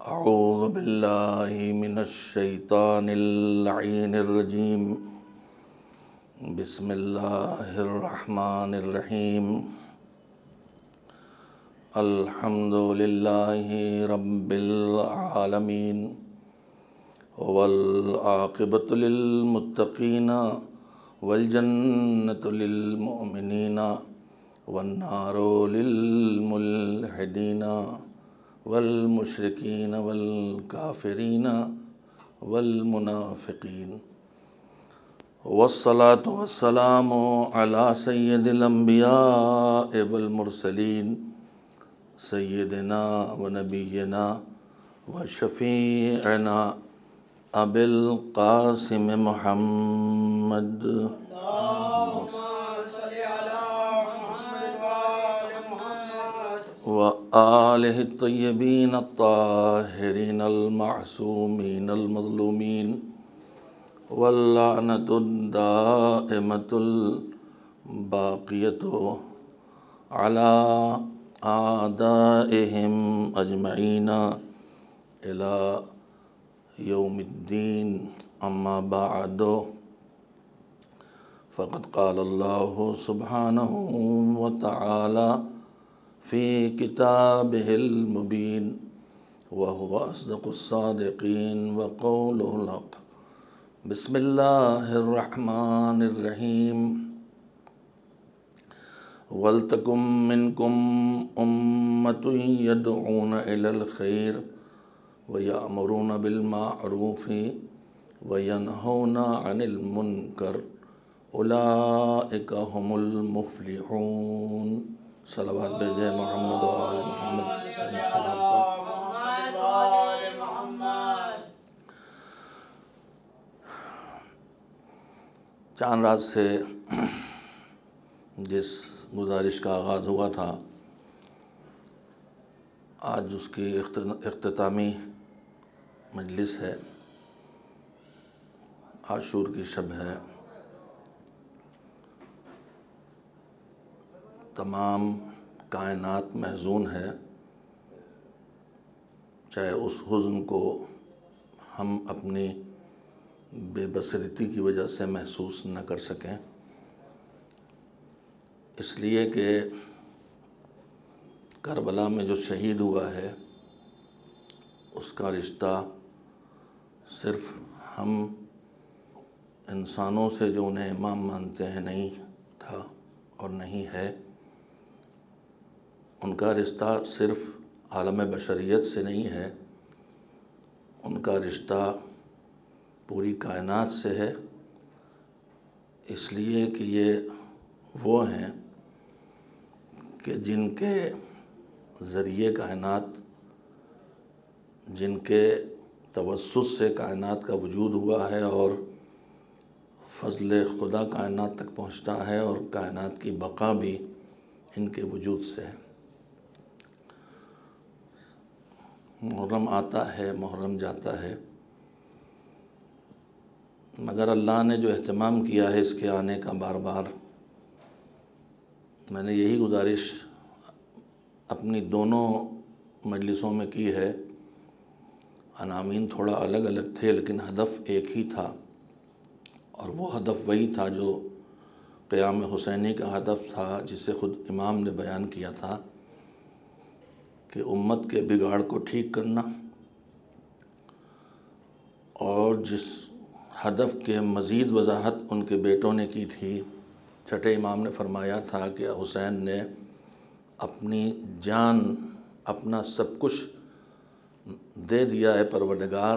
اعوذ باللہ من الشیطان اللعین الرجیم بسم اللہ الرحمن الرحیم الحمد للہ رب العالمین والعاقبۃ للمتقین والجنۃ للمؤمنین والنار للملحدین والمشرکین والکافرین والمنافقین والصلاة والسلام علی سید الانبیاء والمرسلین سیدنا و نبینا و شفیعنا ابی القاسم محمد وآلہ الطیبین الطاہرین المعصومین المظلومین واللعنۃ الدائمۃ الباقیۃ علی اعدائہم اجمعین الی یوم الدین اما بعد فقد قال اللہ سبحانہ وتعالی فی کتابہ المبین وہو اصدق الصادقین وقولہ الحق بسم اللہ الرحمن الرحیم وَلْتَكُن مِّنكُمْ أُمَّةٌ يَدْعُونَ إِلَى الْخَيْرِ وَيَأْمُرُونَ بِالْمَعْرُوفِ وَيَنْهَوْنَ عَنِ الْمُنكَرِ أُولَئِكَ هُمُ الْمُفْلِحُونَ صلوات بجائے محمد و آل محمد صلی اللہ علیہ وسلم۔ چاند رات سے جس گزارش کا آغاز ہوا تھا، آج اس کی اختتامی مجلس ہے۔ عاشور کی شب ہے۔ تمام کائنات محزون ہے، چاہے اس حزن کو ہم اپنی بے بصیرتی کی وجہ سے محسوس نہ کر سکیں، اس لیے کہ کربلا میں جو شہید ہوا ہے اس کا رشتہ صرف ہم انسانوں سے جو انہیں امام مانتے ہیں نہیں تھا اور نہیں ہے، ان کا رشتہ صرف عالم بشریت سے نہیں ہے، ان کا رشتہ پوری کائنات سے ہے، اس لیے کہ یہ وہ ہیں کہ جن کے ذریعے کائنات، جن کے توسط سے کائنات کا وجود ہوا ہے اور فضل خدا کائنات تک پہنچتا ہے، اور کائنات کی بقا بھی ان کے وجود سے ہے۔ محرم آتا ہے، محرم جاتا ہے، مگر اللہ نے جو اہتمام کیا ہے اس کے آنے کا بار بار، میں نے یہی گزارش اپنی دونوں مجلسوں میں کی ہے۔ عناوین تھوڑا الگ الگ تھے لیکن ہدف ایک ہی تھا، اور وہ ہدف وہی تھا جو قیام حسینی کا ہدف تھا، جسے خود امام نے بیان کیا تھا کہ امت کے بگاڑ کو ٹھیک کرنا، اور جس ہدف کے مزید وضاحت ان کے بیٹوں نے کی تھی۔ چھٹے امام نے فرمایا تھا کہ حسین نے اپنی جان، اپنا سب کچھ دے دیا ہے پروردگار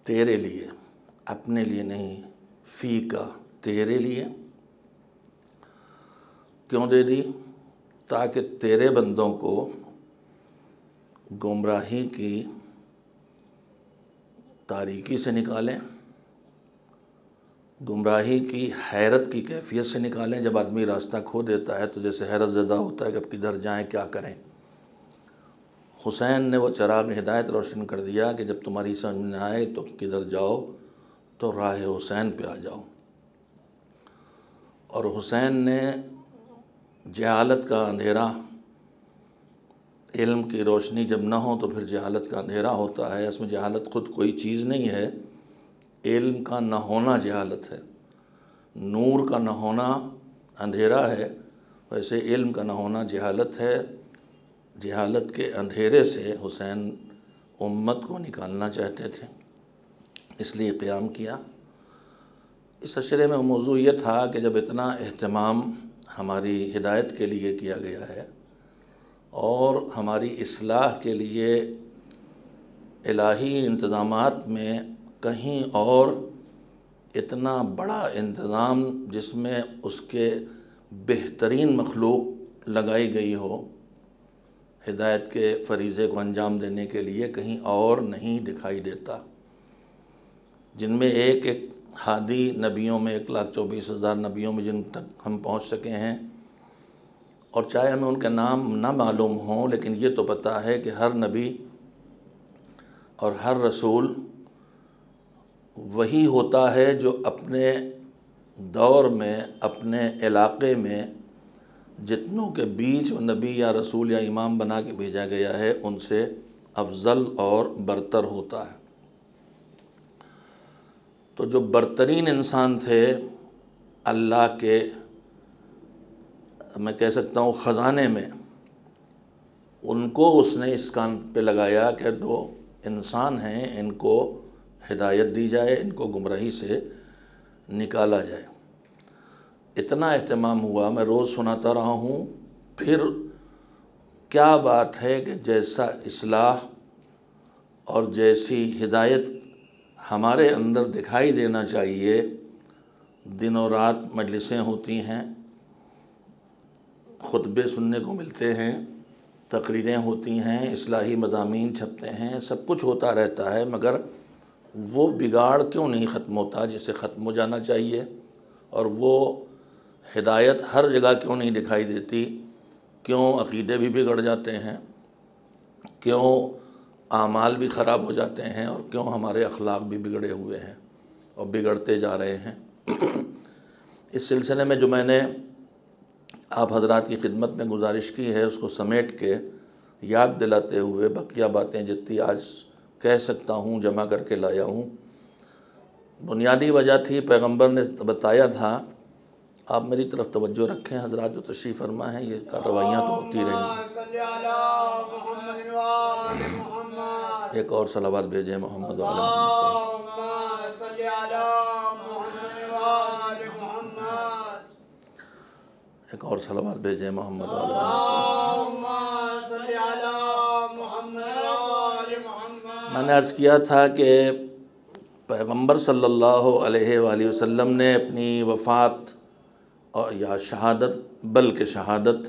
تیرے لیے، اپنے لیے نہیں، فی کا، تیرے لیے۔ کیوں دے دی؟ تاکہ تیرے بندوں کو گمراہی کی تاریکی سے نکالیں، گمراہی کی حیرت کی کیفیت سے نکالیں۔ جب آدمی راستہ کھو دیتا ہے تو جیسے حیرت زدہ ہوتا ہے کہ اب کدھر جائیں، کیا کریں۔ حسین نے وہ چراغ ہدایت روشن کر دیا کہ جب تمہاری سمجھ میں آئے تو کدھر جاؤ تو راہ حسین پہ آ جاؤ۔ اور حسین نے جہالت کا اندھیرا علم کی روشنی جب نہ ہو تو پھر جہالت کا اندھیرا ہوتا ہے۔ اس میں جہالت خود کوئی چیز نہیں ہے، علم کا نہ ہونا جہالت ہے۔ نور کا نہ ہونا اندھیرا ہے، ویسے علم کا نہ ہونا جہالت ہے۔ جہالت کے اندھیرے سے حسین امت کو نکالنا چاہتے تھے، اس لیے قیام کیا۔ اس اشرے میں موضوع یہ تھا کہ جب اتنا اہتمام ہماری ہدایت کے لیے کیا گیا ہے اور ہماری اصلاح کے لیے الہی انتظامات میں کہیں اور اتنا بڑا انتظام جس میں اس کے بہترین مخلوق لگائی گئی ہو ہدایت کے فریضے کو انجام دینے کے لیے، کہیں اور نہیں دکھائی دیتا، جن میں ایک ایک ہادی نبیوں میں 1,24,000 نبیوں میں جن تک ہم پہنچ سکے ہیں، اور چاہے ہمیں ان کے نام نہ معلوم ہوں، لیکن یہ تو پتہ ہے کہ ہر نبی اور ہر رسول وہی ہوتا ہے جو اپنے دور میں اپنے علاقے میں جتنوں کے بیچ وہ نبی یا رسول یا امام بنا کے بھیجا گیا ہے ان سے افضل اور برتر ہوتا ہے۔ تو جو برترین انسان تھے اللہ کے، میں کہہ سکتا ہوں خزانے میں، ان کو اس نے اس کام پہ لگایا کہ جو انسان ہیں ان کو ہدایت دی جائے، ان کو گمراہی سے نکالا جائے۔ اتنا اہتمام ہوا، میں روز سناتا رہا ہوں۔ پھر کیا بات ہے کہ جیسا اصلاح اور جیسی ہدایت ہمارے اندر دکھائی دینا چاہیے، دن و رات مجلسیں ہوتی ہیں، خطبے سننے کو ملتے ہیں، تقریریں ہوتی ہیں، اصلاحی مضامین چھپتے ہیں، سب کچھ ہوتا رہتا ہے، مگر وہ بگاڑ کیوں نہیں ختم ہوتا جسے ختم ہو جانا چاہیے؟ اور وہ ہدایت ہر جگہ کیوں نہیں دکھائی دیتی؟ کیوں عقیدے بھی بگڑ جاتے ہیں؟ کیوں اعمال بھی خراب ہو جاتے ہیں؟ اور کیوں ہمارے اخلاق بھی بگڑے ہوئے ہیں اور بگڑتے جا رہے ہیں؟ اس سلسلے میں جو میں نے آپ حضرات کی خدمت میں گزارش کی ہے، اس کو سمیٹ کے یاد دلاتے ہوئے بقیہ باتیں جتنی آج کہہ سکتا ہوں جمع کر کے لایا ہوں۔ بنیادی وجہ تھی، پیغمبر نے بتایا تھا، آپ میری طرف توجہ رکھیں حضرات جو تشریف فرما ہیں، یہ کارروائیاں تو ہوتی رہیں گی۔ ایک اور صلوات بھیجیں محمد وعلی محمد۔ ایک اور صلوات بھیجیں محمد وعلی محمد۔ میں نے عرض کیا تھا کہ پیغمبر صلی اللہ علیہ وآلہ وسلم نے اپنی وفات اور یا شہادت، بلکہ شہادت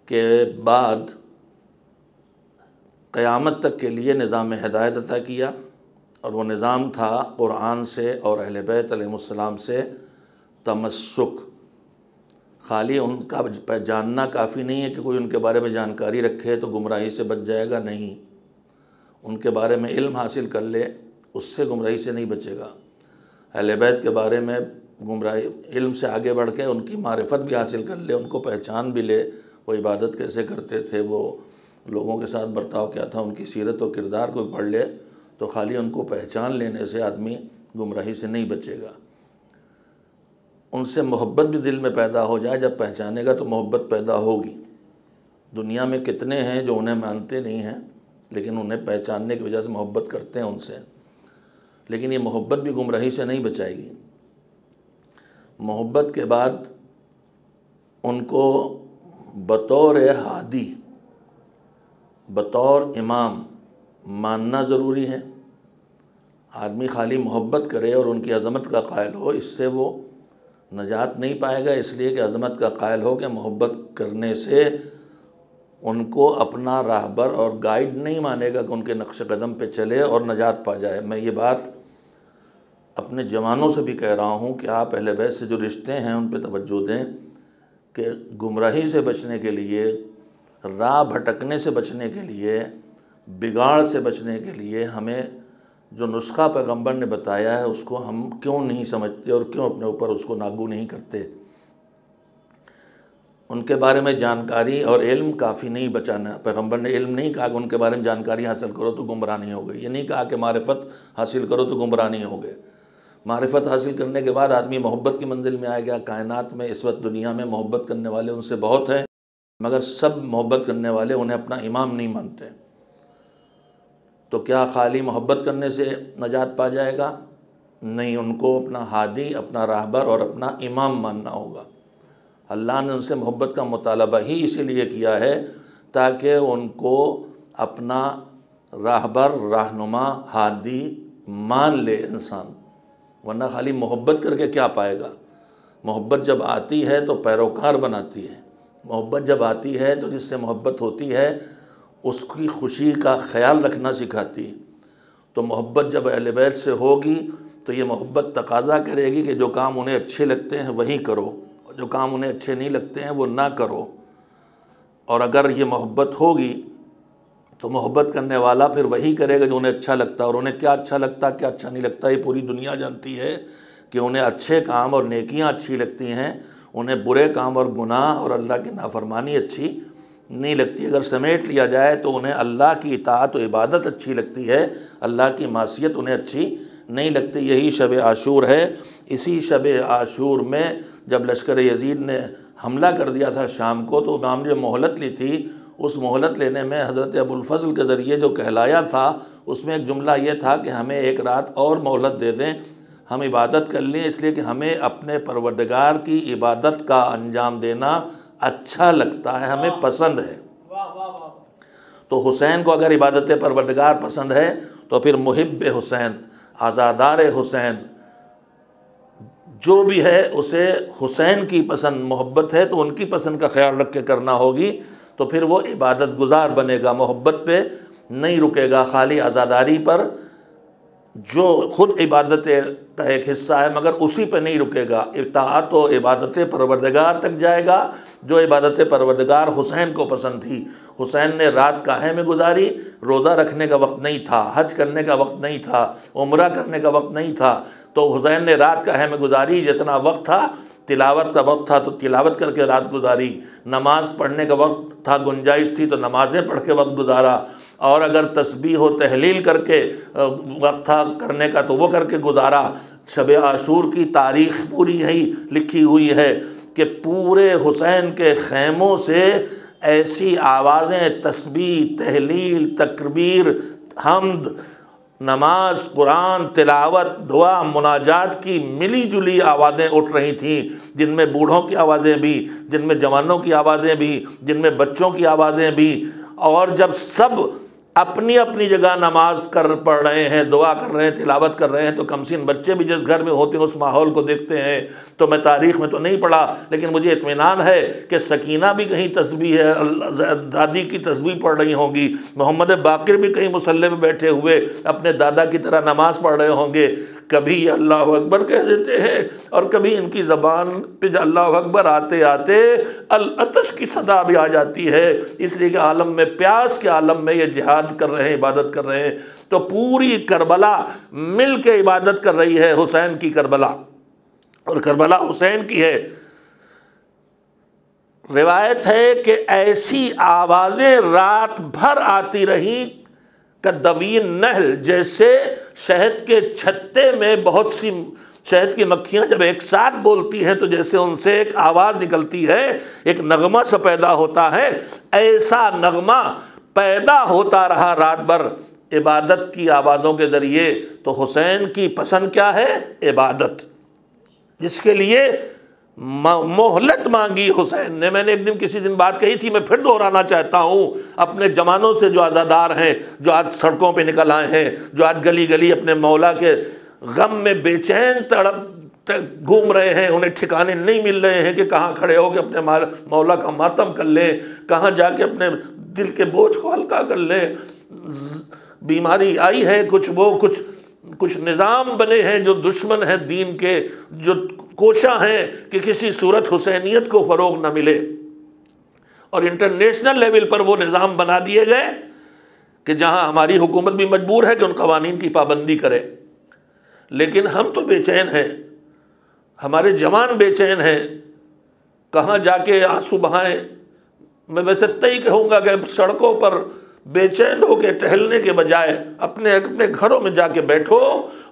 کے بعد قیامت تک کے لیے نظام ہدایت عطا کیا، اور وہ نظام تھا قرآن سے اور اہل بیت علیہ السلام سے تمسک۔ خالی ان کا جاننا کافی نہیں ہے کہ کوئی ان کے بارے میں جانکاری رکھے تو گمراہی سے بچ جائے گا، نہیں، ان کے بارے میں علم حاصل کر لے، اس سے گمراہی سے نہیں بچے گا۔ اہل بیت کے بارے میں گمراہی علم سے آگے بڑھ کے ان کی معرفت بھی حاصل کر لے، ان کو پہچان بھی لے، وہ عبادت کیسے کرتے تھے، وہ لوگوں کے ساتھ برتاؤ کیا تھا، ان کی سیرت و کردار کو پڑھ لے، تو خالی ان کو پہچان لینے سے آدمی گمراہی سے نہیں بچے گا۔ ان سے محبت بھی دل میں پیدا ہو جائے، جب پہچانے گا تو محبت پیدا ہوگی۔ دنیا میں کتنے ہیں جو انہیں مانتے نہیں ہیں لیکن انہیں پہچاننے کی وجہ سے محبت کرتے ہیں ان سے، لیکن یہ محبت بھی گمراہی سے نہیں بچائے گی۔ محبت کے بعد ان کو بطور ہادی، بطور امام ماننا ضروری ہے۔ آدمی خالی محبت کرے اور ان کی عظمت کا قائل ہو، اس سے وہ نجات نہیں پائے گا، اس لیے کہ عظمت کا قائل ہو کہ محبت کرنے سے ان کو اپنا راہبر اور گائیڈ نہیں مانے گا کہ ان کے نقش قدم پہ چلے اور نجات پا جائے۔ میں یہ بات اپنے جوانوں سے بھی کہہ رہا ہوں کہ آپ اہل بیت سے جو رشتے ہیں ان پہ توجہ دیں، کہ گمراہی سے بچنے کے لیے، راہ بھٹکنے سے بچنے کے لیے، بگاڑ سے بچنے کے لیے ہمیں جو نسخہ پیغمبر نے بتایا ہے اس کو ہم کیوں نہیں سمجھتے اور کیوں اپنے اوپر اس کو لاگو نہیں کرتے؟ ان کے بارے میں جانکاری اور علم کافی نہیں بچانا۔ پیغمبر نے علم نہیں کہا کہ ان کے بارے میں جانکاری حاصل کرو تو گمراہ نہیں ہوگے، یہ نہیں کہا کہ معرفت حاصل کرو تو گمراہ نہیں ہوگے۔ معرفت حاصل کرنے کے بعد آدمی محبت کی منزل میں آئے گا۔ کائنات میں اس وقت دنیا میں محبت کرنے والے ان سے بہت ہیں، مگر سب محبت کرنے والے انہیں اپنا امام نہیں مانتے۔ تو کیا خالی محبت کرنے سے نجات پا جائے گا؟ نہیں، ان کو اپنا ہادی، اپنا راہبر اور اپنا امام ماننا ہوگا۔ اللہ نے ان سے محبت کا مطالبہ ہی اسی لیے کیا ہے تاکہ ان کو اپنا راہبر، رہنما، ہادی مان لے انسان، ورنہ خالی محبت کر کے کیا پائے گا؟ محبت جب آتی ہے تو پیروکار بناتی ہے، محبت جب آتی ہے تو جس سے محبت ہوتی ہے اس کی خوشی کا خیال رکھنا سکھاتی ہے۔ تو محبت جب اہل بیت سے ہوگی تو یہ محبت تقاضا کرے گی کہ جو کام انہیں اچھے لگتے ہیں وہی کرو، اور جو کام انہیں اچھے نہیں لگتے ہیں وہ نہ کرو۔ اور اگر یہ محبت ہوگی تو محبت کرنے والا پھر وہی کرے گا جو انہیں اچھا لگتا ہے، اور انہیں کیا اچھا لگتا ہے کیا اچھا نہیں لگتا یہ پوری دنیا جانتی ہے کہ انہیں اچھے کام اور نیکیاں اچھی لگتی ہیں، انہیں برے کام اور گناہ اور اللہ کی نافرمانی اچھی نہیں لگتی۔ اگر سمیٹ لیا جائے تو انہیں اللہ کی اطاعت و عبادت اچھی لگتی ہے، اللہ کی معصیت انہیں اچھی نہیں لگتی۔ یہی شب عاشور ہے۔ اسی شب عاشور میں جب لشکر یزید نے حملہ کر دیا تھا شام کو، تو امام نے مہلت لی تھی، اس مہلت لینے میں حضرت ابو الفضل کے ذریعے جو کہلایا تھا اس میں ایک جملہ یہ تھا کہ ہمیں ایک رات اور مہلت دے دیں، ہم عبادت کر لیں، اس لیے کہ ہمیں اپنے پروردگار کی عبادت کا انجام دینا اچھا لگتا ہے، ہمیں پسند ہے۔ تو حسین کو اگر عبادت پروردگار پسند ہے تو پھر محب حسین، عزادار حسین جو بھی ہے اسے حسین کی پسند محبت ہے تو ان کی پسند کا خیال رکھ کے کرنا ہوگی، تو پھر وہ عبادت گزار بنے گا، محبت پہ نہیں رکے گا، خالی عزاداری پر جو خود عبادت کا ایک حصہ ہے مگر اسی پہ نہیں رکے گا، اطاعت و عبادت پروردگار تک جائے گا، جو عبادت پروردگار حسین کو پسند تھی۔ حسین نے رات کاہے میں گزاری؟ روزہ رکھنے کا وقت نہیں تھا، حج کرنے کا وقت نہیں تھا، عمرہ کرنے کا وقت نہیں تھا، تو حسین نے رات کاہے میں گزاری؟ جتنا وقت تھا تلاوت کا وقت تھا تو تلاوت کر کے رات گزاری، نماز پڑھنے کا وقت تھا، گنجائش تھی تو نمازیں پڑھ کے وقت گزارا، اور اگر تسبیح و تحلیل کر کے وقت تھا کرنے کا تو وہ کر کے گزارا۔ شب عاشور کی تاریخ پوری یہی لکھی ہوئی ہے کہ پورے حسین کے خیموں سے ایسی آوازیں تسبیح، تحلیل، تکبیر، حمد، نماز، قرآن، تلاوت، دعا، مناجات کی ملی جلی آوازیں اٹھ رہی تھیں، جن میں بوڑھوں کی آوازیں بھی، جن میں جوانوں کی آوازیں بھی، جن میں بچوں کی آوازیں بھی۔ اور جب سب اپنی اپنی جگہ نماز پڑھ رہے ہیں، دعا کر رہے ہیں، تلاوت کر رہے ہیں، تو کمسین بچے بھی جس گھر میں ہوتے ہیں اس ماحول کو دیکھتے ہیں۔ تو میں تاریخ میں تو نہیں پڑھا لیکن مجھے اطمینان ہے کہ سکینہ بھی کہیں تسبیح ہے، دادی کی تسبیح پڑھ رہی ہوں گی، محمد باقر بھی کہیں مصلی میں بیٹھے ہوئے اپنے دادا کی طرح نماز پڑھ رہے ہوں گے۔ کبھی یہ اللہ اکبر کہہ دیتے ہیں اور کبھی ان کی زبان پہ اللہ اکبر آتے آتے العطش کی صدا بھی آ جاتی ہے، اس لیے کہ عالم میں، پیاس کے عالم میں یہ جہاد کر رہے ہیں، عبادت کر رہے ہیں۔ تو پوری کربلا مل کے عبادت کر رہی ہے، حسین کی کربلا، اور کربلا حسین کی ہے۔ روایت ہے کہ ایسی آوازیں رات بھر آتی رہیں کدوین نحل، جیسے شہد کے چھتے میں بہت سی شہد کی مکھیاں جب ایک ساتھ بولتی ہیں تو جیسے ان سے ایک آواز نکلتی ہے، ایک نغمہ سا پیدا ہوتا ہے، ایسا نغمہ پیدا ہوتا رہا رات بھر عبادت کی آوازوں کے ذریعے۔ تو حسین کی پسند کیا ہے؟ عبادت، جس کے لیے مہلت مانگی حسین نے۔ میں نے ایک دن کسی دن بات کہی تھی، میں پھر دہرانا چاہتا ہوں، اپنے جوانوں سے جو عزادار ہیں، جو آج سڑکوں پہ نکل آئے ہیں، جو آج گلی گلی اپنے مولا کے غم میں بے چین تڑپ گھوم رہے ہیں، انہیں ٹھکانے نہیں مل رہے ہیں کہ کہاں کھڑے ہو کے اپنے مولا کا ماتم کر لیں، کہاں جا کے اپنے دل کے بوجھ کو ہلکا کر لیں۔ بیماری آئی ہے، کچھ نظام بنے ہیں جو دشمن ہیں دین کے، جو کوشاں ہیں کہ کسی صورت حسینیت کو فروغ نہ ملے، اور انٹرنیشنل لیول پر وہ نظام بنا دیے گئے کہ جہاں ہماری حکومت بھی مجبور ہے کہ ان قوانین کی پابندی کرے، لیکن ہم تو بے چین ہیں، ہمارے جوان بے چین ہیں، کہاں جا کے آنسو بہائیں؟ میں ویسے طے کہوں گا کہ سڑکوں پر بے چین ہو کے ٹہلنے کے بجائے اپنے اپنے گھروں میں جا کے بیٹھو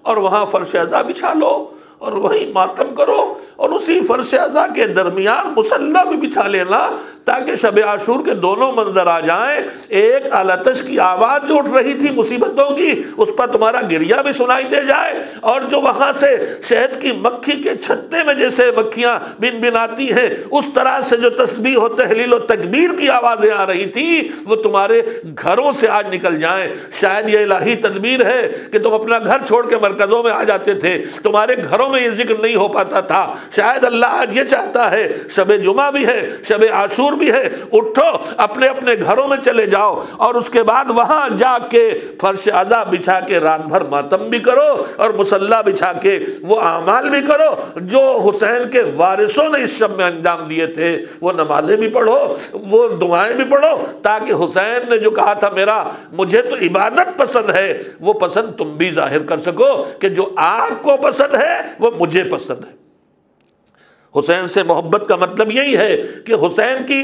اور وہاں فرش ادا بچھا لو اور وہیں ماتم کرو، اور اسی فرش ادا کے درمیان مصلی بھی بچھا لینا، تاکہ شب عاشور کے دونوں منظر آ جائیں۔ ایک آلتش کی آواز جو اٹھ رہی تھی مصیبتوں کی، اس پر تمہارا گریہ بھی سنائی دے جائے، اور جو وہاں سے شہد کی مکھی کے چھتے میں جیسے مکھیاں بن بن آتی ہیں، اس طرح سے جو تسبیح و تحلیل و تکبیر کی آوازیں آ رہی تھی، وہ تمہارے گھروں سے آج نکل جائیں۔ شاید یہ الہی تدبیر ہے کہ تم اپنا گھر چھوڑ کے مرکزوں میں آ جاتے تھے، تمہارے گھروں میں یہ ذکر نہیں ہو پاتا تھا۔ شاید اللہ آج یہ چاہتا ہے، شب جمعہ بھی ہے، شب عاشور بھی ہے، اٹھو اپنے اپنے گھروں میں چلے جاؤ، اور اس کے بعد وہاں جا کے فرش عزا بچھا کے رات بھر ماتم بھی کرو، اور مصلی بچھا کے وہ اعمال بھی کرو جو حسین کے وارثوں نے اس شب میں انجام دیے تھے۔ وہ نمازیں بھی پڑھو، وہ دعائیں بھی پڑھو، تاکہ حسین نے جو کہا تھا مجھے تو عبادت پسند ہے، وہ پسند تم بھی ظاہر کر سکو کہ جو آپ کو پسند ہے وہ مجھے پسند ہے۔ حسین سے محبت کا مطلب یہی ہے کہ حسین کی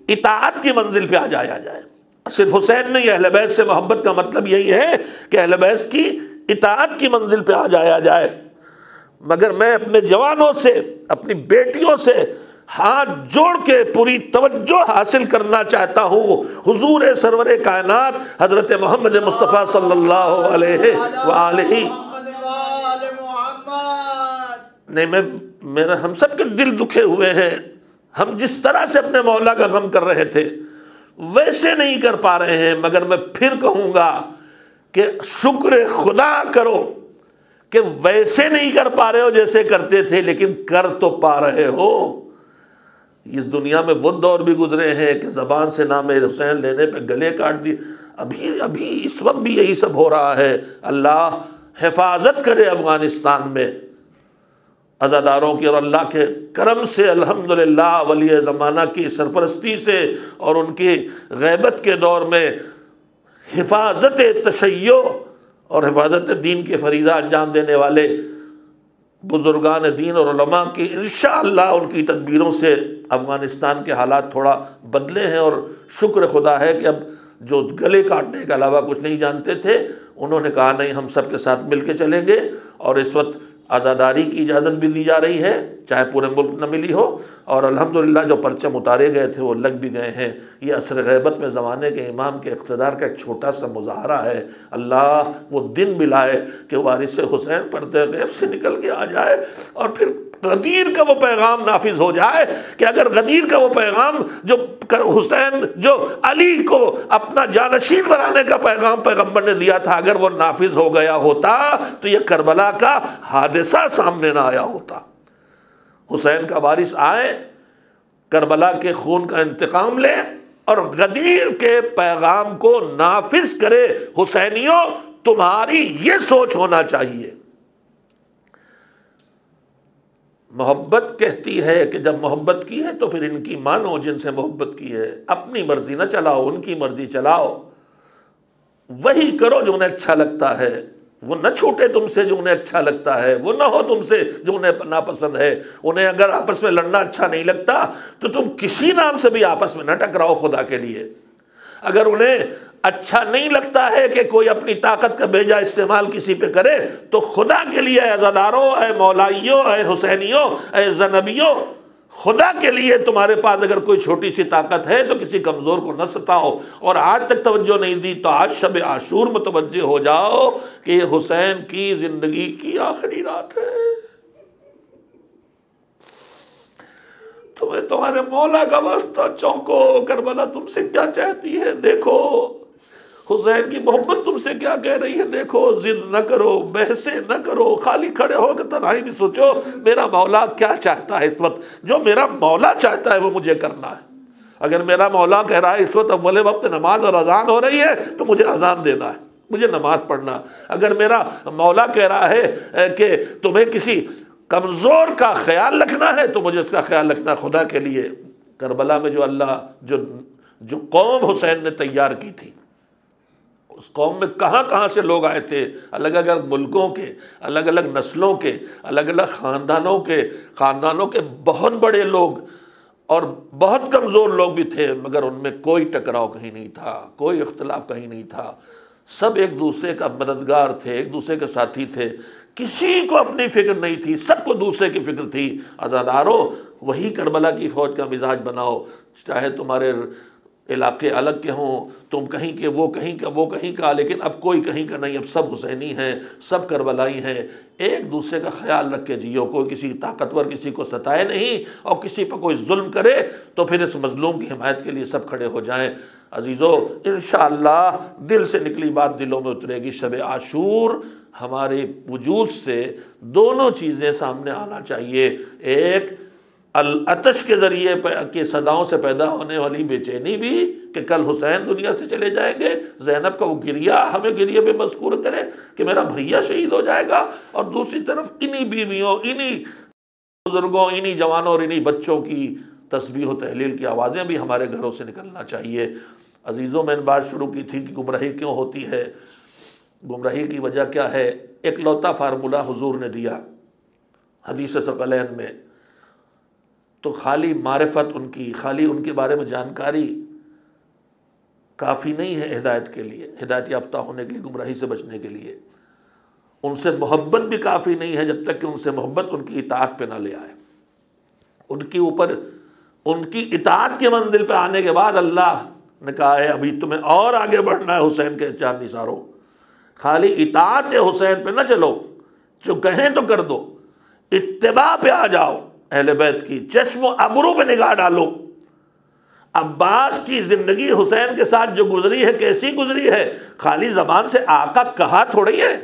اطاعت کی منزل پہ آ جائے۔ صرف حسین نہیں، اہل بیت سے محبت کا مطلب یہی ہے کہ اہل بیت کی اطاعت کی منزل پہ آ جائے۔ مگر میں اپنے جوانوں سے، اپنی بیٹیوں سے ہاتھ جوڑ کے پوری توجہ حاصل کرنا چاہتا ہوں حضور سرور کائنات حضرت محمد مصطفیٰ صلی اللہ علیہ وآلہ۔ نہیں، میرا ہم سب کے دل دکھے ہوئے ہیں۔ ہم جس طرح سے اپنے مولا کا غم کر رہے تھے ویسے نہیں کر پا رہے ہیں، مگر میں پھر کہوں گا کہ شکر خدا کرو کہ ویسے نہیں کر پا رہے ہو جیسے کرتے تھے، لیکن کر تو پا رہے ہو۔ اس دنیا میں وہ دور بھی گزرے ہیں کہ زبان سے نام حسین لینے پہ گلے کاٹ دی، ابھی اس وقت بھی یہی سب ہو رہا ہے۔ اللہ حفاظت کرے افغانستان میں عزاداروں کی، اور اللہ کے کرم سے الحمدللہ ولی زمانہ کی سرپرستی سے اور ان کی غیبت کے دور میں حفاظت تشیع اور حفاظت دین کی فریضہ انجام دینے والے بزرگان دین اور علماء کی انشاءاللہ ان کی تدبیروں سے افغانستان کے حالات تھوڑا بدلے ہیں، اور شکر خدا ہے کہ اب جو گلے کاٹنے کے علاوہ کچھ نہیں جانتے تھے انہوں نے کہا نہیں، ہم سب کے ساتھ مل کے چلیں گے، اور اس وقت آزاداری کی اجازت بھی دی جا رہی ہے چاہے پورے ملک نہ ملی ہو، اور الحمدللہ جو پرچم اتارے گئے تھے وہ لگ بھی گئے ہیں۔ یہ عصر غیبت میں زمانے کے امام کے اقتدار کا ایک چھوٹا سا مظاہرہ ہے۔ اللہ وہ دن بھی لائے کہ وارث حسین پردے غیب سے نکل کے آ جائے، اور پھر غدیر کا وہ پیغام نافذ ہو جائے کہ اگر غدیر کا وہ پیغام جو حسین جو علی کو اپنا جانشین بنانے کا پیغام پیغمبر نے دیا تھا، اگر وہ نافذ ہو گیا ہوتا تو یہ کربلا کا حادثہ سامنے نہ آیا ہوتا۔ حسین کا وارث آئے، کربلا کے خون کا انتقام لے اور غدیر کے پیغام کو نافذ کرے۔ حسینیوں، تمہاری یہ سوچ ہونا چاہیے۔ محبت کہتی ہے کہ جب محبت کی ہے تو پھر ان کی مانو جن سے محبت کی ہے، اپنی مرضی نہ چلاؤ، ان کی مرضی چلاؤ، وہی کرو جو انہیں اچھا لگتا ہے، وہ نہ چھوٹے تم سے جو انہیں اچھا لگتا ہے، وہ نہ ہو تم سے جو انہیں ناپسند ہے۔ انہیں اگر آپس میں لڑنا اچھا نہیں لگتا تو تم کسی نام سے بھی آپس میں نہ ٹکراؤ خدا کے لیے۔ اگر انہیں اچھا نہیں لگتا ہے کہ کوئی اپنی طاقت کا بیجا استعمال کسی پہ کرے تو خدا کے لیے اے عزاداروں، اے مولائیوں، اے حسینیوں، اے زنبیوں، خدا کے لیے تمہارے پاس اگر کوئی چھوٹی سی طاقت ہے تو کسی کمزور کو نہ ستاؤ۔ اور آج تک توجہ نہیں دی تو آج شب عاشور متوجہ ہو جاؤ کہ یہ حسین کی زندگی کی آخری رات ہے۔ تمہیں تمہارے مولا کا واسطہ چونکو، کربلا تم سے کیا چاہتی ہے دیکھو، حسین کی محبت تم سے کیا کہہ رہی ہے دیکھو۔ ضد نہ کرو، بحثیں نہ کرو، خالی کھڑے ہو کے تنہائی بھی سوچو میرا مولا کیا چاہتا ہے اس وقت۔ جو میرا مولا چاہتا ہے وہ مجھے کرنا ہے۔ اگر میرا مولا کہہ رہا ہے اس وقت اول وقت نماز اور اذان ہو رہی ہے تو مجھے اذان دینا ہے، مجھے نماز پڑھنا۔ اگر میرا مولا کہہ رہا ہے کہ تمہیں کسی کمزور کا خیال رکھنا ہے تو مجھے اس کا خیال رکھنا خدا کے لیے۔ کربلا میں جو اللہ جو قوم حسین نے تیار کی تھی، اس قوم میں کہاں کہاں سے لوگ آئے تھے، الگ الگ ملکوں کے، الگ الگ نسلوں کے، الگ الگ خاندانوں کے بہت بڑے لوگ اور بہت کمزور لوگ بھی تھے، مگر ان میں کوئی ٹکراؤ کہیں نہیں تھا، کوئی اختلاف کہیں نہیں تھا، سب ایک دوسرے کا مددگار تھے، ایک دوسرے کے ساتھی تھے، کسی کو اپنی فکر نہیں تھی، سب کو دوسرے کی فکر تھی۔ عزادارو، وہی کربلا کی فوج کا مزاج بناؤ، چاہے تمہارے علاقے الگ کے ہوں، تم کہیں کے، وہ کہیں کا، وہ کہیں کا، لیکن اب کوئی کہیں کا نہیں، اب سب حسینی ہیں، سب کربلائی ہیں، ایک دوسرے کا خیال رکھ کے جیو، کوئی کسی طاقتور کسی کو ستائے نہیں، اور کسی پر کوئی ظلم کرے تو پھر اس مظلوم کی حمایت کے لیے سب کھڑے ہو جائیں۔ عزیزو، انشاءاللہ دل سے نکلی بات دلوں میں اترے گی۔ شب عاشور ہمارے وجود سے دونوں چیزیں سامنے آنا چاہیے، ایک العطش کے ذریعے کے صداؤں سے پیدا ہونے والی بے چینی بھی کہ کل حسین دنیا سے چلے جائیں گے، زینب کا وہ گریہ ہمیں گریہ پہ مذکور کرے کہ میرا بھیا شہید ہو جائے گا، اور دوسری طرف انہی بیویوں، انہی بزرگوں، انہی جوانوں اور انہی بچوں کی تسبیح و تحلیل کی آوازیں بھی ہمارے گھروں سے نکلنا چاہیے۔ عزیزوں، میں نے بات شروع کی تھی کہ گمراہی کیوں ہوتی ہے، گمراہی کی وجہ کیا ہے؟ ایک لوتا فارمولہ حضور نے دیا حدیث ثقلین میں، تو خالی معرفت ان کی، خالی ان کے بارے میں جانکاری کافی نہیں ہے ہدایت کے لیے، ہدایت یافتہ ہونے کے لیے، گمراہی سے بچنے کے لیے۔ ان سے محبت بھی کافی نہیں ہے جب تک کہ ان سے محبت ان کی اطاعت پہ نہ لے آئے۔ ان کے اوپر، ان کی اطاعت کے منزل پہ آنے کے بعد اللہ نے کہا ہے ابھی تمہیں اور آگے بڑھنا ہے حسین کے چار نثاروں، خالی اطاعت حسین پہ نہ چلو، جو کہیں تو کر دو، اتباع پہ آ جاؤ، اہل بیت کی چشم و ابرو پہ نگاہ ڈالو۔ عباس کی زندگی حسین کے ساتھ جو گزری ہے کیسی گزری ہے؟ خالی زبان سے آقا کہا تھوڑی ہے،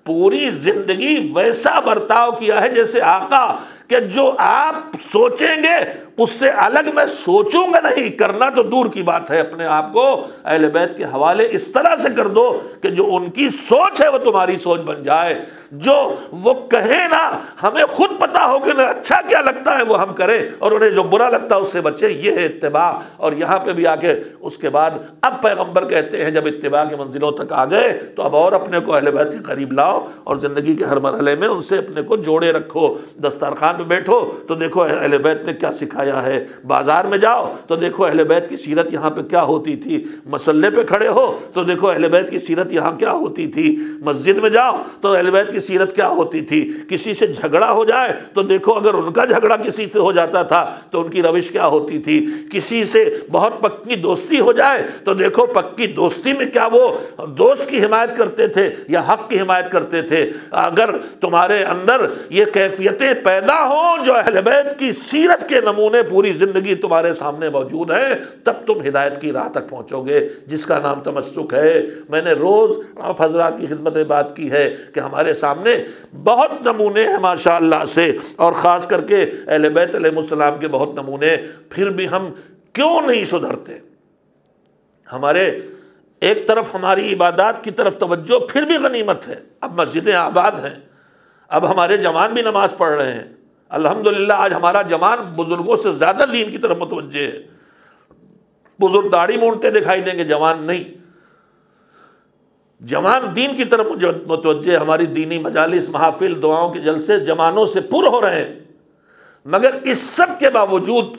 پوری زندگی ویسا برتاؤ کیا ہے جیسے آقا، کہ جو آپ سوچیں گے اس سے الگ میں سوچوں گا نہیں، کرنا تو دور کی بات ہے، اپنے آپ کو اہل بیت کے حوالے اس طرح سے کر دو کہ جو ان کی سوچ ہے وہ تمہاری سوچ بن جائے، جو وہ کہیں نا ہمیں خود پتا ہو کہ انہیں اچھا کیا لگتا ہے وہ ہم کریں، اور انہیں جو برا لگتا ہے اس سے بچیں، یہ ہے اتباع۔ اور یہاں پہ بھی آ کے اس کے بعد اب پیغمبر کہتے ہیں جب اتباع کی منزلوں تک آ گئے تو اب اور اپنے کو اہل بیت کے قریب لاؤ، اور زندگی کے ہر مرحلے میں ان سے اپنے کو جوڑے رکھو۔ دسترخوان پہ بیٹھو تو دیکھو اہل بیت نے کیا سکھایا ہے، بازار میں جاؤ تو دیکھو اہل بیت کی سیرت یہاں پہ کیا ہوتی تھی، مسلے پہ کھڑے ہو تو دیکھو اہل بیت کی سیرت یہاں کیا ہوتی تھی، مسجد میں جاؤ تو اہل بیت کی سیرت کیا ہوتی تھی، کسی سے جھگڑا ہو جائے تو دیکھو اگر ان کا جھگڑا کسی سے ہو جاتا تھا تو ان کی روش کیا ہوتی تھی، کسی سے بہت پکی دوستی ہو جائے تو دیکھو پکی دوستی میں کیا وہ دوست کی حمایت کرتے تھے یا حق کی حمایت کرتے تھے۔ اگر تمہارے اندر یہ کیفیتیں پیدا ہوں جو اہل بیت کی سیرت کے نمونے پوری زندگی تمہارے سامنے موجود ہیں، تب تم ہدایت کی راہ تک پہنچو گے، جس کا نام تمسک ہے۔ میں نے روز آپ حضرات کی خدمت میں بات کی ہے کہ ہمارے سامنے بہت نمونے ہیں ماشاءاللہ سے، اور خاص کر کے اہل بیت علیہ السلام کے بہت نمونے، پھر بھی ہم کیوں نہیں سدھرتے؟ ہمارے ایک طرف ہماری عبادات کی طرف توجہ پھر بھی غنیمت ہے، اب مسجدیں آباد ہیں، اب ہمارے جوان بھی نماز پڑھ رہے ہیں، الحمدللہ آج ہمارا جوان بزرگوں سے زیادہ دین کی طرف متوجہ ہے۔ بزرگ داڑھی مونڈتے دکھائی دیں گے، جوان نہیں، جوان دین کی طرف متوجہ۔ ہماری دینی مجالس، محافل، دعاؤں کے جلسے جوانوں سے پر ہو رہے ہیں، مگر اس سب کے باوجود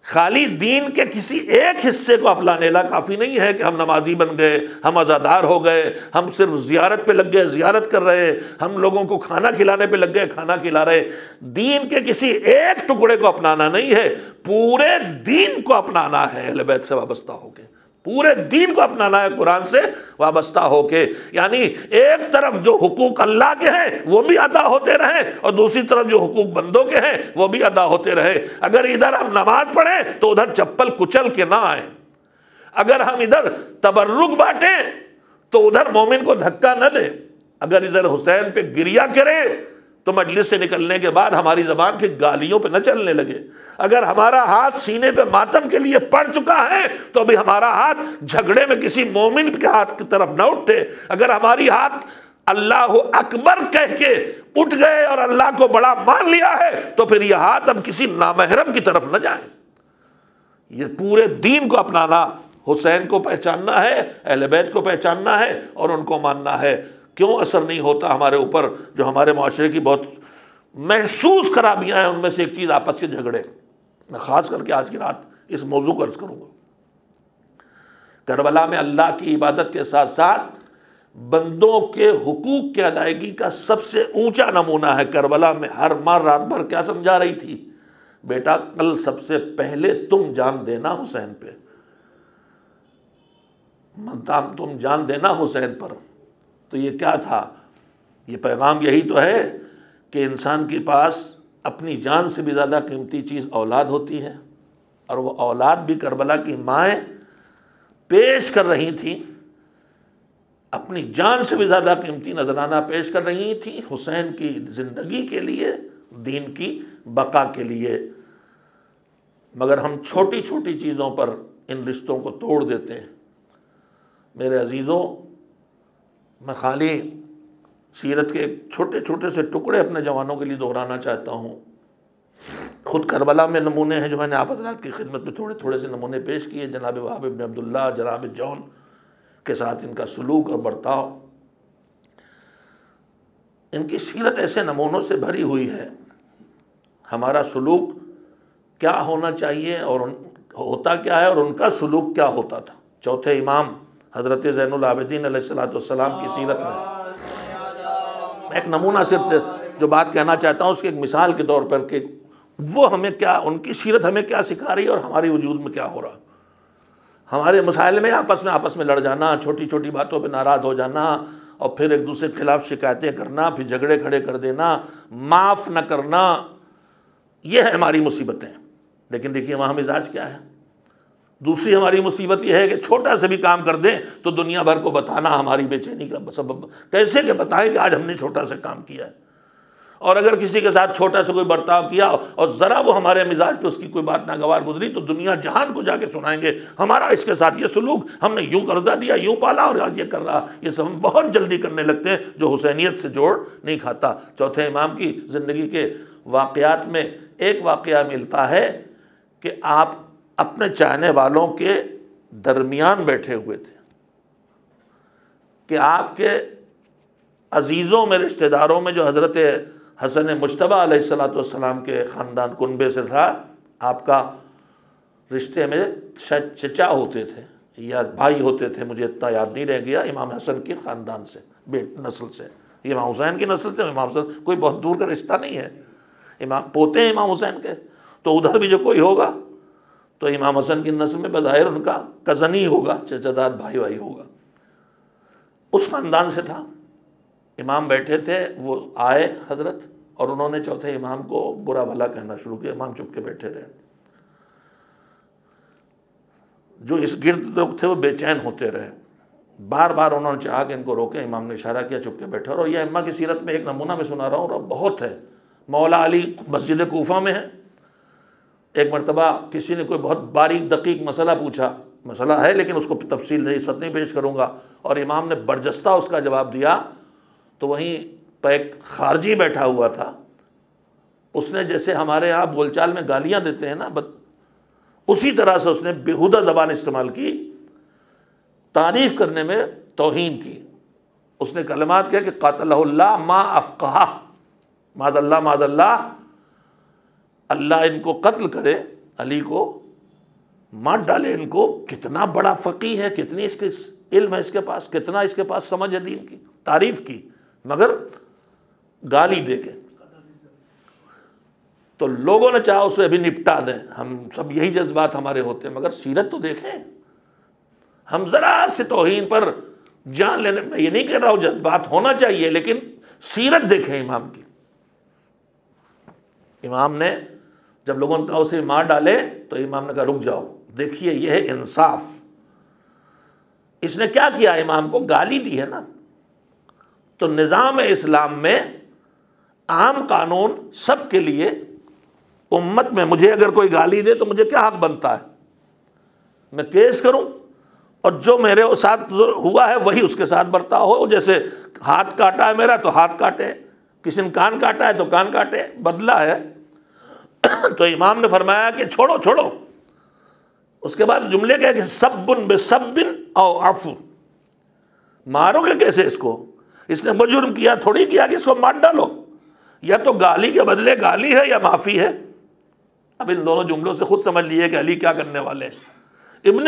خالی دین کے کسی ایک حصے کو اپنانے لا کافی نہیں ہے کہ ہم نمازی بن گئے، ہم عزادار ہو گئے، ہم صرف زیارت پہ لگ گئے، زیارت کر رہے، ہم لوگوں کو کھانا کھلانے پہ لگ گئے، کھانا کھلا رہے۔ دین کے کسی ایک ٹکڑے کو اپنانا نہیں ہے، پورے دین کو اپنانا ہے، اہل بیت سے وابستہ ہو کے پورے دین کو اپنانا ہے، قرآن سے وابستہ ہو کے۔ یعنی ایک طرف جو حقوق اللہ کے ہیں وہ بھی ادا ہوتے رہیں، اور دوسری طرف جو حقوق بندوں کے ہیں وہ بھی ادا ہوتے رہے۔ اگر ادھر ہم نماز پڑھیں تو ادھر چپل کچل کے نہ آئیں، اگر ہم ادھر تبرک بانٹیں تو ادھر مومن کو دھکا نہ دیں، اگر ادھر حسین پہ گریہ کریں تو مجلس سے نکلنے کے بعد ہماری زبان پھر گالیوں پہ نہ چلنے لگے۔ اگر ہمارا ہاتھ سینے پہ ماتم کے لیے پڑ چکا ہے تو ابھی ہمارا ہاتھ جھگڑے میں کسی مومن کے ہاتھ کی طرف نہ اٹھے۔ اگر ہماری ہاتھ اللہ اکبر کہہ کے اٹھ گئے اور اللہ کو بڑا مان لیا ہے تو پھر یہ ہاتھ اب کسی نامحرم کی طرف نہ جائیں۔ یہ پورے دین کو اپنانا، حسین کو پہچاننا ہے، اہل بیت کو پہچاننا ہے اور ان کو ماننا ہے۔ کیوں اثر نہیں ہوتا ہمارے اوپر؟ جو ہمارے معاشرے کی بہت محسوس خرابیاں ہیں ان میں سے ایک چیز آپس کے جھگڑے، میں خاص کر کے آج کی رات اس موضوع کو عرض کروں گا۔ کربلا میں اللہ کی عبادت کے ساتھ ساتھ بندوں کے حقوق کی ادائیگی کا سب سے اونچا نمونہ ہے۔ کربلا میں ہر ماں رات بھر کیا سمجھا رہی تھی؟ بیٹا کل سب سے پہلے تم جان دینا حسین پہ، تم جان دینا حسین پر۔ تو یہ کیا تھا؟ یہ پیغام یہی تو ہے کہ انسان کے پاس اپنی جان سے بھی زیادہ قیمتی چیز اولاد ہوتی ہے، اور وہ اولاد بھی کربلا کی مائیں پیش کر رہی تھیں، اپنی جان سے بھی زیادہ قیمتی نذرانہ پیش کر رہی تھیں حسین کی زندگی کے لیے، دین کی بقا کے لیے۔ مگر ہم چھوٹی چھوٹی چیزوں پر ان رشتوں کو توڑ دیتے ہیں۔ میرے عزیزوں، میں خالی سیرت کے ایک چھوٹے چھوٹے سے ٹکڑے اپنے جوانوں کے لیے دہرانا چاہتا ہوں۔ خود کربلا میں نمونے ہیں جو میں نے آپ حضرات کی خدمت میں تھوڑے تھوڑے سے نمونے پیش کیے۔ جناب وہاب بن عبداللہ، جناب جون کے ساتھ ان کا سلوک اور برتاؤ، ان کی سیرت ایسے نمونوں سے بھری ہوئی ہے۔ ہمارا سلوک کیا ہونا چاہیے اور ہوتا کیا ہے، اور ان کا سلوک کیا ہوتا تھا۔ چوتھے امام حضرت زین العابدین علیہ السلام کی سیرت میں ایک نمونہ صرف جو بات کہنا چاہتا ہوں اس کی ایک مثال کے طور پر کہ وہ ہمیں کیا، ان کی سیرت ہمیں کیا سکھا رہی ہے اور ہماری وجود میں کیا ہو رہا۔ ہمارے مسائل میں آپس میں لڑ جانا، چھوٹی چھوٹی باتوں پہ ناراض ہو جانا، اور پھر ایک دوسرے کے خلاف شکایتیں کرنا، پھر جھگڑے کھڑے کر دینا، معاف نہ کرنا، یہ ہے ہماری مصیبتیں۔ لیکن دیکھیے وہاں مزاج کیا ہے۔ دوسری ہماری مصیبت یہ ہے کہ چھوٹا سے بھی کام کر دیں تو دنیا بھر کو بتانا ہماری بے چینی کا سبب۔ کیسے کہ بتائیں کہ آج ہم نے چھوٹا سے کام کیا ہے، اور اگر کسی کے ساتھ چھوٹا سے کوئی برتاؤ کیا اور ذرا وہ ہمارے مزاج پہ اس کی کوئی بات ناگوار گزری تو دنیا جہان کو جا کے سنائیں گے ہمارا اس کے ساتھ یہ سلوک، ہم نے یوں قرضہ دیا، یوں پالا، اور آج یہ کر رہا۔ یہ سب ہم بہت جلدی کرنے لگتے ہیں جو حسینیت سے جوڑ نہیں کھاتا۔ چوتھے امام کی زندگی کے واقعات میں ایک واقعہ ملتا ہے کہ آپ اپنے چاہنے والوں کے درمیان بیٹھے ہوئے تھے، کہ آپ کے عزیزوں میں، رشتہ داروں میں جو حضرت حسن مجتبیٰ علیہ السلام کے خاندان کنبے سے تھا، آپ کا رشتے میں شاید چچا ہوتے تھے یا بھائی ہوتے تھے، مجھے اتنا یاد نہیں رہ گیا، امام حسن کے خاندان سے، نسل سے، امام حسین کی نسل سے۔ امام حسن کوئی بہت دور کا رشتہ نہیں ہے، پوتے ہیں امام حسین کے، تو ادھر بھی جو کوئی ہوگا تو امام حسن کی نسل میں بظاہر ان کا کزن ہی ہوگا، چچا زاد بھائی ہوگا، اس خاندان سے تھا۔ امام بیٹھے تھے، وہ آئے حضرت، اور انہوں نے چوتھے امام کو برا بھلا کہنا شروع کیا۔ امام چپ کے بیٹھے رہے، جو اس گرد لوگ تھے وہ بے چین ہوتے رہے، بار بار انہوں نے چاہا کہ ان کو روکیں، امام نے اشارہ کیا، چپ کے بیٹھے۔ اور یہ ائمہ کی سیرت میں ایک نمونہ میں سنا رہا ہوں، اور بہت ہے۔ مولا علی مسجد کوفہ میں ہے، ایک مرتبہ کسی نے کوئی بہت باریک دقیق مسئلہ پوچھا، مسئلہ ہے لیکن اس کو تفصیل نہیں، اس وقت نہیں پیش کروں گا، اور امام نے برجستہ اس کا جواب دیا۔ تو وہیں پہ ایک خارجی بیٹھا ہوا تھا، اس نے جیسے ہمارے یہاں بول چال میں گالیاں دیتے ہیں نا، اسی طرح سے اس نے بیہودہ زبان استعمال کی، تعریف کرنے میں توہین کی۔ اس نے کلمات کہا کہ قاتلہ اللہ ما افقہ، معاذ اللہ اللہ ان کو قتل کرے، علی کو مار ڈالے، ان کو کتنا بڑا فقیہ ہے، کتنی اس کے علم ہے اس کے پاس، کتنا اس کے پاس سمجھ ہے دین کی، تعریف کی، مگر گالی دے کے۔ تو لوگوں نے چاہا اسے ابھی نپٹا دیں، ہم سب یہی جذبات ہمارے ہوتے ہیں، مگر سیرت تو دیکھیں۔ ہم ذرا سے توہین پر جان لینے، میں یہ نہیں کہہ رہا ہوں جذبات ہونا چاہیے، لیکن سیرت دیکھیں امام کی۔ امام نے جب لوگوں نے کہا اسے مار ڈالے تو امام نے کہا رک جاؤ، دیکھیے یہ ہے انصاف۔ اس نے کیا کیا؟ امام کو گالی دی ہے نا۔ تو نظام اسلام میں عام قانون سب کے لیے، امت میں مجھے اگر کوئی گالی دے تو مجھے کیا حق بنتا ہے؟ میں کیس کروں، اور جو میرے ساتھ ہوا ہے وہی اس کے ساتھ برتاؤ ہو۔ جیسے ہاتھ کاٹا ہے میرا تو ہاتھ کاٹے، کسی نے کان کاٹا ہے تو کان کاٹے، بدلہ ہے۔ تو امام نے فرمایا کہ چھوڑو، اس کے بعد جملے کہے کہ سبن بسب او عفو، مارو گے کیسے اس کو؟ اس نے مجرم کیا تھوڑی کیا کہ اس کو مار ڈالو، یا تو گالی کے بدلے گالی ہے یا معافی ہے۔ اب ان دونوں جملوں سے خود سمجھ لیے کہ علی کیا کرنے والے ہیں۔ ابن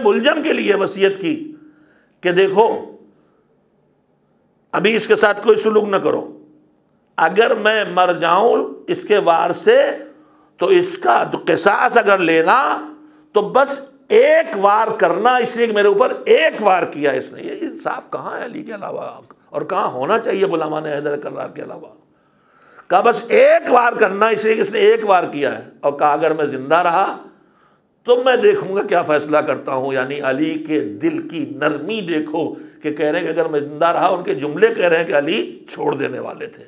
ملجم کے لیے وصیت کی کہ دیکھو ابھی اس کے ساتھ کوئی سلوک نہ کرو، اگر میں مر جاؤں اس کے وار سے تو اس کا قصاص اگر لینا تو بس ایک وار کرنا، اس لیے کہ میرے اوپر ایک وار کیا اس نے۔ یہ انصاف کہاں ہے علی کے علاوہ، اور کہاں ہونا چاہیے غلامان حیدر کرار کے علاوہ؟ کہا بس ایک وار کرنا، اس لیے کہ اس نے ایک وار کیا ہے، اور کہا اگر میں زندہ رہا تو میں دیکھوں گا کیا فیصلہ کرتا ہوں۔ یعنی علی کے دل کی نرمی دیکھو کہ کہہ رہے ہیں کہ اگر میں زندہ رہا، ان کے جملے کہہ رہے ہیں کہ علی چھوڑ دینے والے تھے،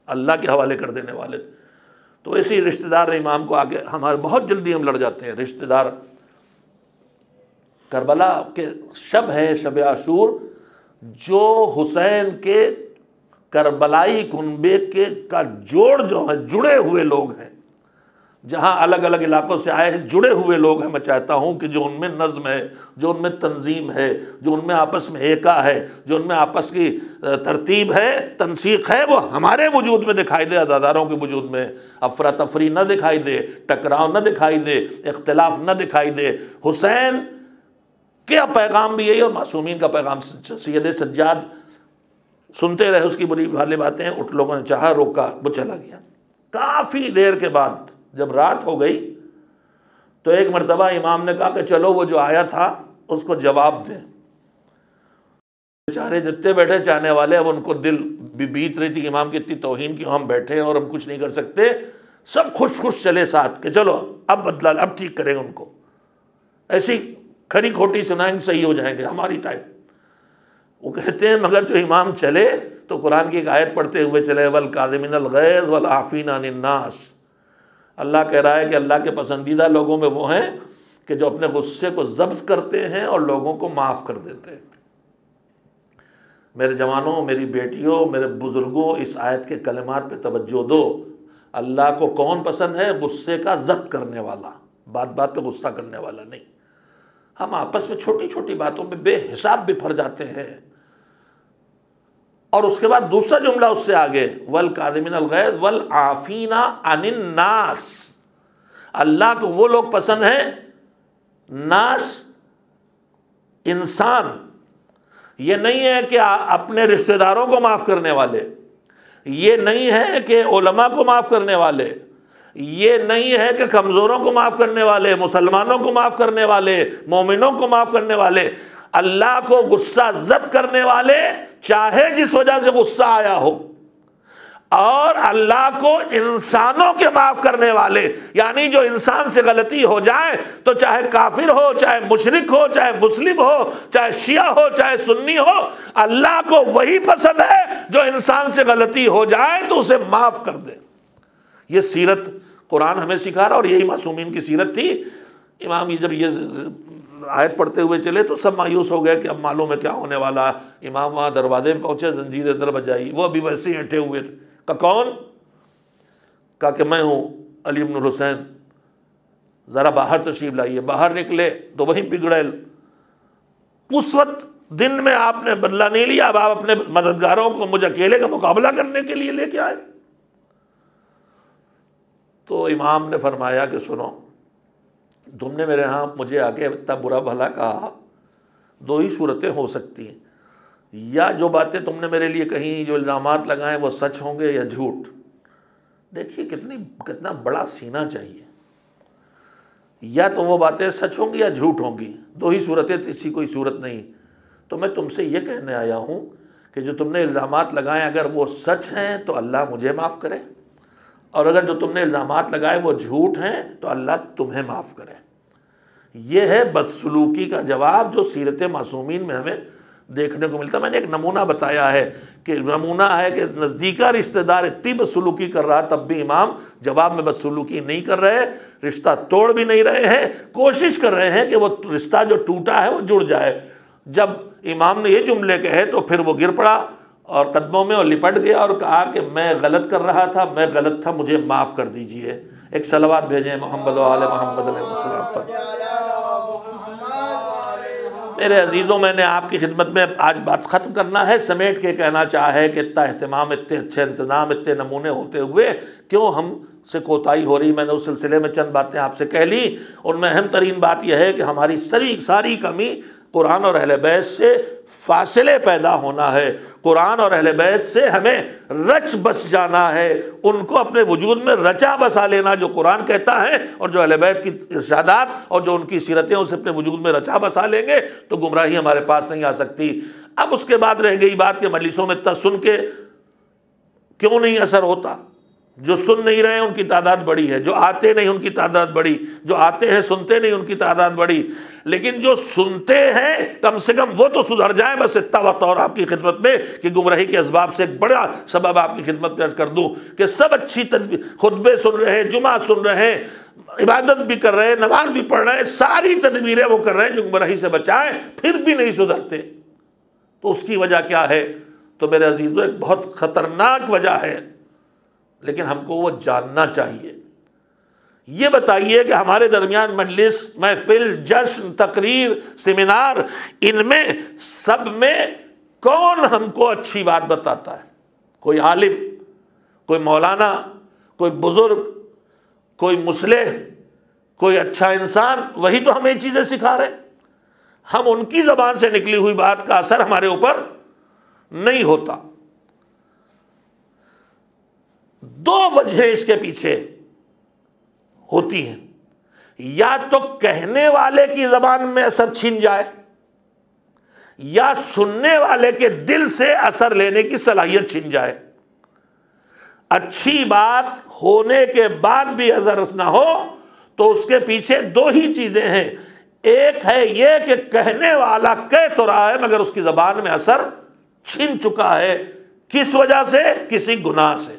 اللہ کے حوالے کر دینے والے تھے۔ تو اسی رشتہ دار امام کو آگے ہمارے بہت جلدی ہم لڑ جاتے ہیں رشتہ دار۔ کربلا کے شب ہے شب عاشور، جو حسین کے کربلائی کنبے کے کا جوڑ جو ہے جڑے ہوئے لوگ ہیں، جہاں الگ الگ علاقوں سے آئے ہیں جڑے ہوئے لوگ ہیں، میں چاہتا ہوں کہ جو ان میں نظم ہے، جو ان میں تنظیم ہے، جو ان میں آپس میں ایکا ہے، جو ان میں آپس کی ترتیب ہے، تنسیق ہے، وہ ہمارے وجود میں دکھائی دے، عزاداروں کے وجود میں افراتفری نہ دکھائی دے، ٹکراؤ نہ دکھائی دے، اختلاف نہ دکھائی دے۔ حسین کیا پیغام بھی یہی، اور معصومین کا پیغام۔ سید سجاد سنتے رہے اس کی بری بھلی باتیں، اٹھ لوگوں نے چاہا روکا، وہ چلا گیا۔ کافی دیر کے بعد جب رات ہو گئی تو ایک مرتبہ امام نے کہا کہ چلو وہ جو آیا تھا اس کو جواب دیں۔ بیچارے جتنے بیٹھے چاہنے والے، اب ان کو دل بیت رہی تھی امام کی اتنی توہین کی، ہم بیٹھے ہیں اور ہم کچھ نہیں کر سکتے، سب خوش چلے ساتھ کہ چلو اب بدلا، اب ٹھیک کریں گے ان کو، ایسی کھری کھوٹی سنائیں گے صحیح ہو جائیں گے ہماری ٹائپ۔ وہ کہتے ہیں مگر جو امام چلے تو قرآن کی ایک آیت پڑھتے ہوئے چلے، وَالْكَاظِمِينَ الْغَيْظَ وَالْعَافِينَ عَنِ النَّاسِ۔ اللہ کہہ رہا ہے کہ اللہ کے پسندیدہ لوگوں میں وہ ہیں کہ جو اپنے غصے کو ضبط کرتے ہیں اور لوگوں کو معاف کر دیتے ہیں۔ میرے جوانوں، میری بیٹیوں، میرے بزرگوں، اس آیت کے کلمات پہ توجہ دو۔ اللہ کو کون پسند ہے؟ غصے کا ضبط کرنے والا، بات بات پہ غصہ کرنے والا نہیں۔ ہم آپس میں چھوٹی چھوٹی باتوں پہ بے حساب بپھر جاتے ہیں۔ اور اس کے بعد دوسرا جملہ اس سے آگے، وَالْكَاظِمِينَ الْغَيْظَ وَالْعَافِينَ عَنِ النَّاسِ۔ اللہ کو وہ لوگ پسند ہیں، ناس انسان، یہ نہیں ہے کہ اپنے رشتہ داروں کو معاف کرنے والے، یہ نہیں ہے کہ علماء کو معاف کرنے والے، یہ نہیں ہے کہ کمزوروں کو معاف کرنے والے، مسلمانوں کو معاف کرنے والے، مومنوں کو معاف کرنے والے، اللہ کو غصہ ضبط کرنے والے، چاہے جس وجہ سے غصہ آیا ہو، اور اللہ کو انسانوں کے معاف کرنے والے، یعنی جو انسان سے غلطی ہو جائے تو چاہے کافر ہو، چاہے مشرک ہو، چاہے مسلم ہو، چاہے شیعہ ہو، چاہے سنی ہو، اللہ کو وہی پسند ہے جو انسان سے غلطی ہو جائے تو اسے معاف کر دے۔ یہ سیرت قرآن ہمیں سکھا رہا، اور یہی معصومین کی سیرت تھی۔ امام یہ جب یہ آیت پڑھتے ہوئے چلے تو سب مایوس ہو گئے کہ اب معلوم ہے کیا ہونے والا۔ امام وہاں دروازے میں پہنچے، زنجیر اندر بجائی، وہ ابھی ویسے ہی ہٹے ہوئے تھے۔ کہا کون؟ کہا کہ میں ہوں علی بن الحسین، ذرا باہر تشریف لائیے۔ باہر نکلے تو وہیں بگڑیل۔ اس وقت دن میں آپ نے بدلہ نہیں لیا، اب آپ اپنے مددگاروں کو مجھ اکیلے کا مقابلہ کرنے کے لیے لے کے آئے۔ تو امام نے فرمایا کہ سنو، تم نے میرے ہاں مجھے آ کے اتنا برا بھلا کہا، دو ہی صورتیں ہو سکتی ہیں، یا جو باتیں تم نے میرے لیے کہیں، جو الزامات لگائیں وہ سچ ہوں گے یا جھوٹ۔ دیکھیے کتنا بڑا سینہ چاہیے، یا تو وہ باتیں سچ ہوں گی یا جھوٹ ہوں گی، دو ہی صورتیں، تیسری کوئی صورت نہیں۔ تو میں تم سے یہ کہنے آیا ہوں کہ جو تم نے الزامات لگائیں اگر وہ سچ ہیں تو اللہ مجھے معاف کرے، اور اگر جو تم نے الزامات لگائے وہ جھوٹ ہیں تو اللہ تمہیں معاف کرے۔ یہ ہے بدسلوکی کا جواب جو سیرت معصومین میں ہمیں دیکھنے کو ملتا ہے۔ میں نے ایک نمونہ بتایا ہے کہ نمونہ ہے کہ نزدیکا رشتہ دار اتنی بدسلوکی کر رہا تب بھی امام جواب میں بدسلوکی نہیں کر رہے، رشتہ توڑ بھی نہیں رہے ہیں، کوشش کر رہے ہیں کہ وہ رشتہ جو ٹوٹا ہے وہ جڑ جائے۔ جب امام نے یہ جملے کہے تو پھر وہ گر پڑا اور قدموں میں اور لپٹ گیا اور کہا کہ میں غلط کر رہا تھا، میں غلط تھا، مجھے معاف کر دیجئے۔ ایک صلوات بھیجیں محمد و آل محمد علیہ السلام پر۔ میرے عزیزوں، میں نے آپ کی خدمت میں آج بات ختم کرنا ہے، سمیٹ کے کہنا چاہے کہ اتنا اہتمام، اتنے اچھے انتظام، اتنے نمونے ہوتے ہوئے کیوں ہم سے کوتاہی ہو رہی، میں نے اس سلسلے میں چند باتیں آپ سے کہہ لی۔ ان میں اہم ترین بات یہ ہے کہ ہماری ساری کمی قرآن اور اہل بیت سے فاصلے پیدا ہونا ہے، قرآن اور اہل بیت سے ہمیں رچ بس جانا ہے، ان کو اپنے وجود میں رچا بسا لینا جو قرآن کہتا ہے، اور جو اہل بیت کی ارشادات اور جو ان کی سیرتیں اسے اپنے وجود میں رچا بسا لیں گے تو گمراہی ہمارے پاس نہیں آ سکتی۔ اب اس کے بعد رہ گئی بات کہ مجلسوں میں سن کے کیوں نہیں اثر ہوتا؟ جو سن نہیں رہے ہیں ان کی تعداد بڑی ہے، جو آتے نہیں ان کی تعداد بڑی، جو آتے ہیں سنتے نہیں ان کی تعداد بڑی، لیکن جو سنتے ہیں کم سے کم وہ تو سدھر جائیں۔ بس اتنا وقت اور آپ کی خدمت میں کہ گمراہی کے اسباب سے ایک بڑا سبب آپ کی خدمت میں عرض کر دوں کہ سب اچھی خطبے سن رہے ہیں، جمعہ سن رہے ہیں، عبادت بھی کر رہے ہیں، نماز بھی پڑھ رہے ہیں، ساری تدبیریں وہ کر رہے ہیں جو گمراہی سے بچائیں، پھر بھی نہیں سدھرتے، تو اس کی وجہ کیا ہے؟ تو میرے عزیزو ایک بہت خطرناک وجہ ہے، لیکن ہم کو وہ جاننا چاہیے۔ یہ بتائیے کہ ہمارے درمیان مجلس، محفل، جشن، تقریر، سیمینار، ان میں سب میں کون ہم کو اچھی بات بتاتا ہے؟ کوئی عالم، کوئی مولانا، کوئی بزرگ، کوئی مصلح، کوئی اچھا انسان، وہی تو ہمیں یہ چیزیں سکھا رہے ہیں۔ ہم ان کی زبان سے نکلی ہوئی بات کا اثر ہمارے اوپر نہیں ہوتا۔ دو وجہیں اس کے پیچھے ہوتی ہیں، یا تو کہنے والے کی زبان میں اثر چھن جائے، یا سننے والے کے دل سے اثر لینے کی صلاحیت چھن جائے۔ اچھی بات ہونے کے بعد بھی اثر نہ ہو تو اس کے پیچھے دو ہی چیزیں ہیں۔ ایک ہے یہ کہ کہنے والا کہہ تو رہا ہے مگر اس کی زبان میں اثر چھن چکا ہے، کس وجہ سے؟ کسی گناہ سے۔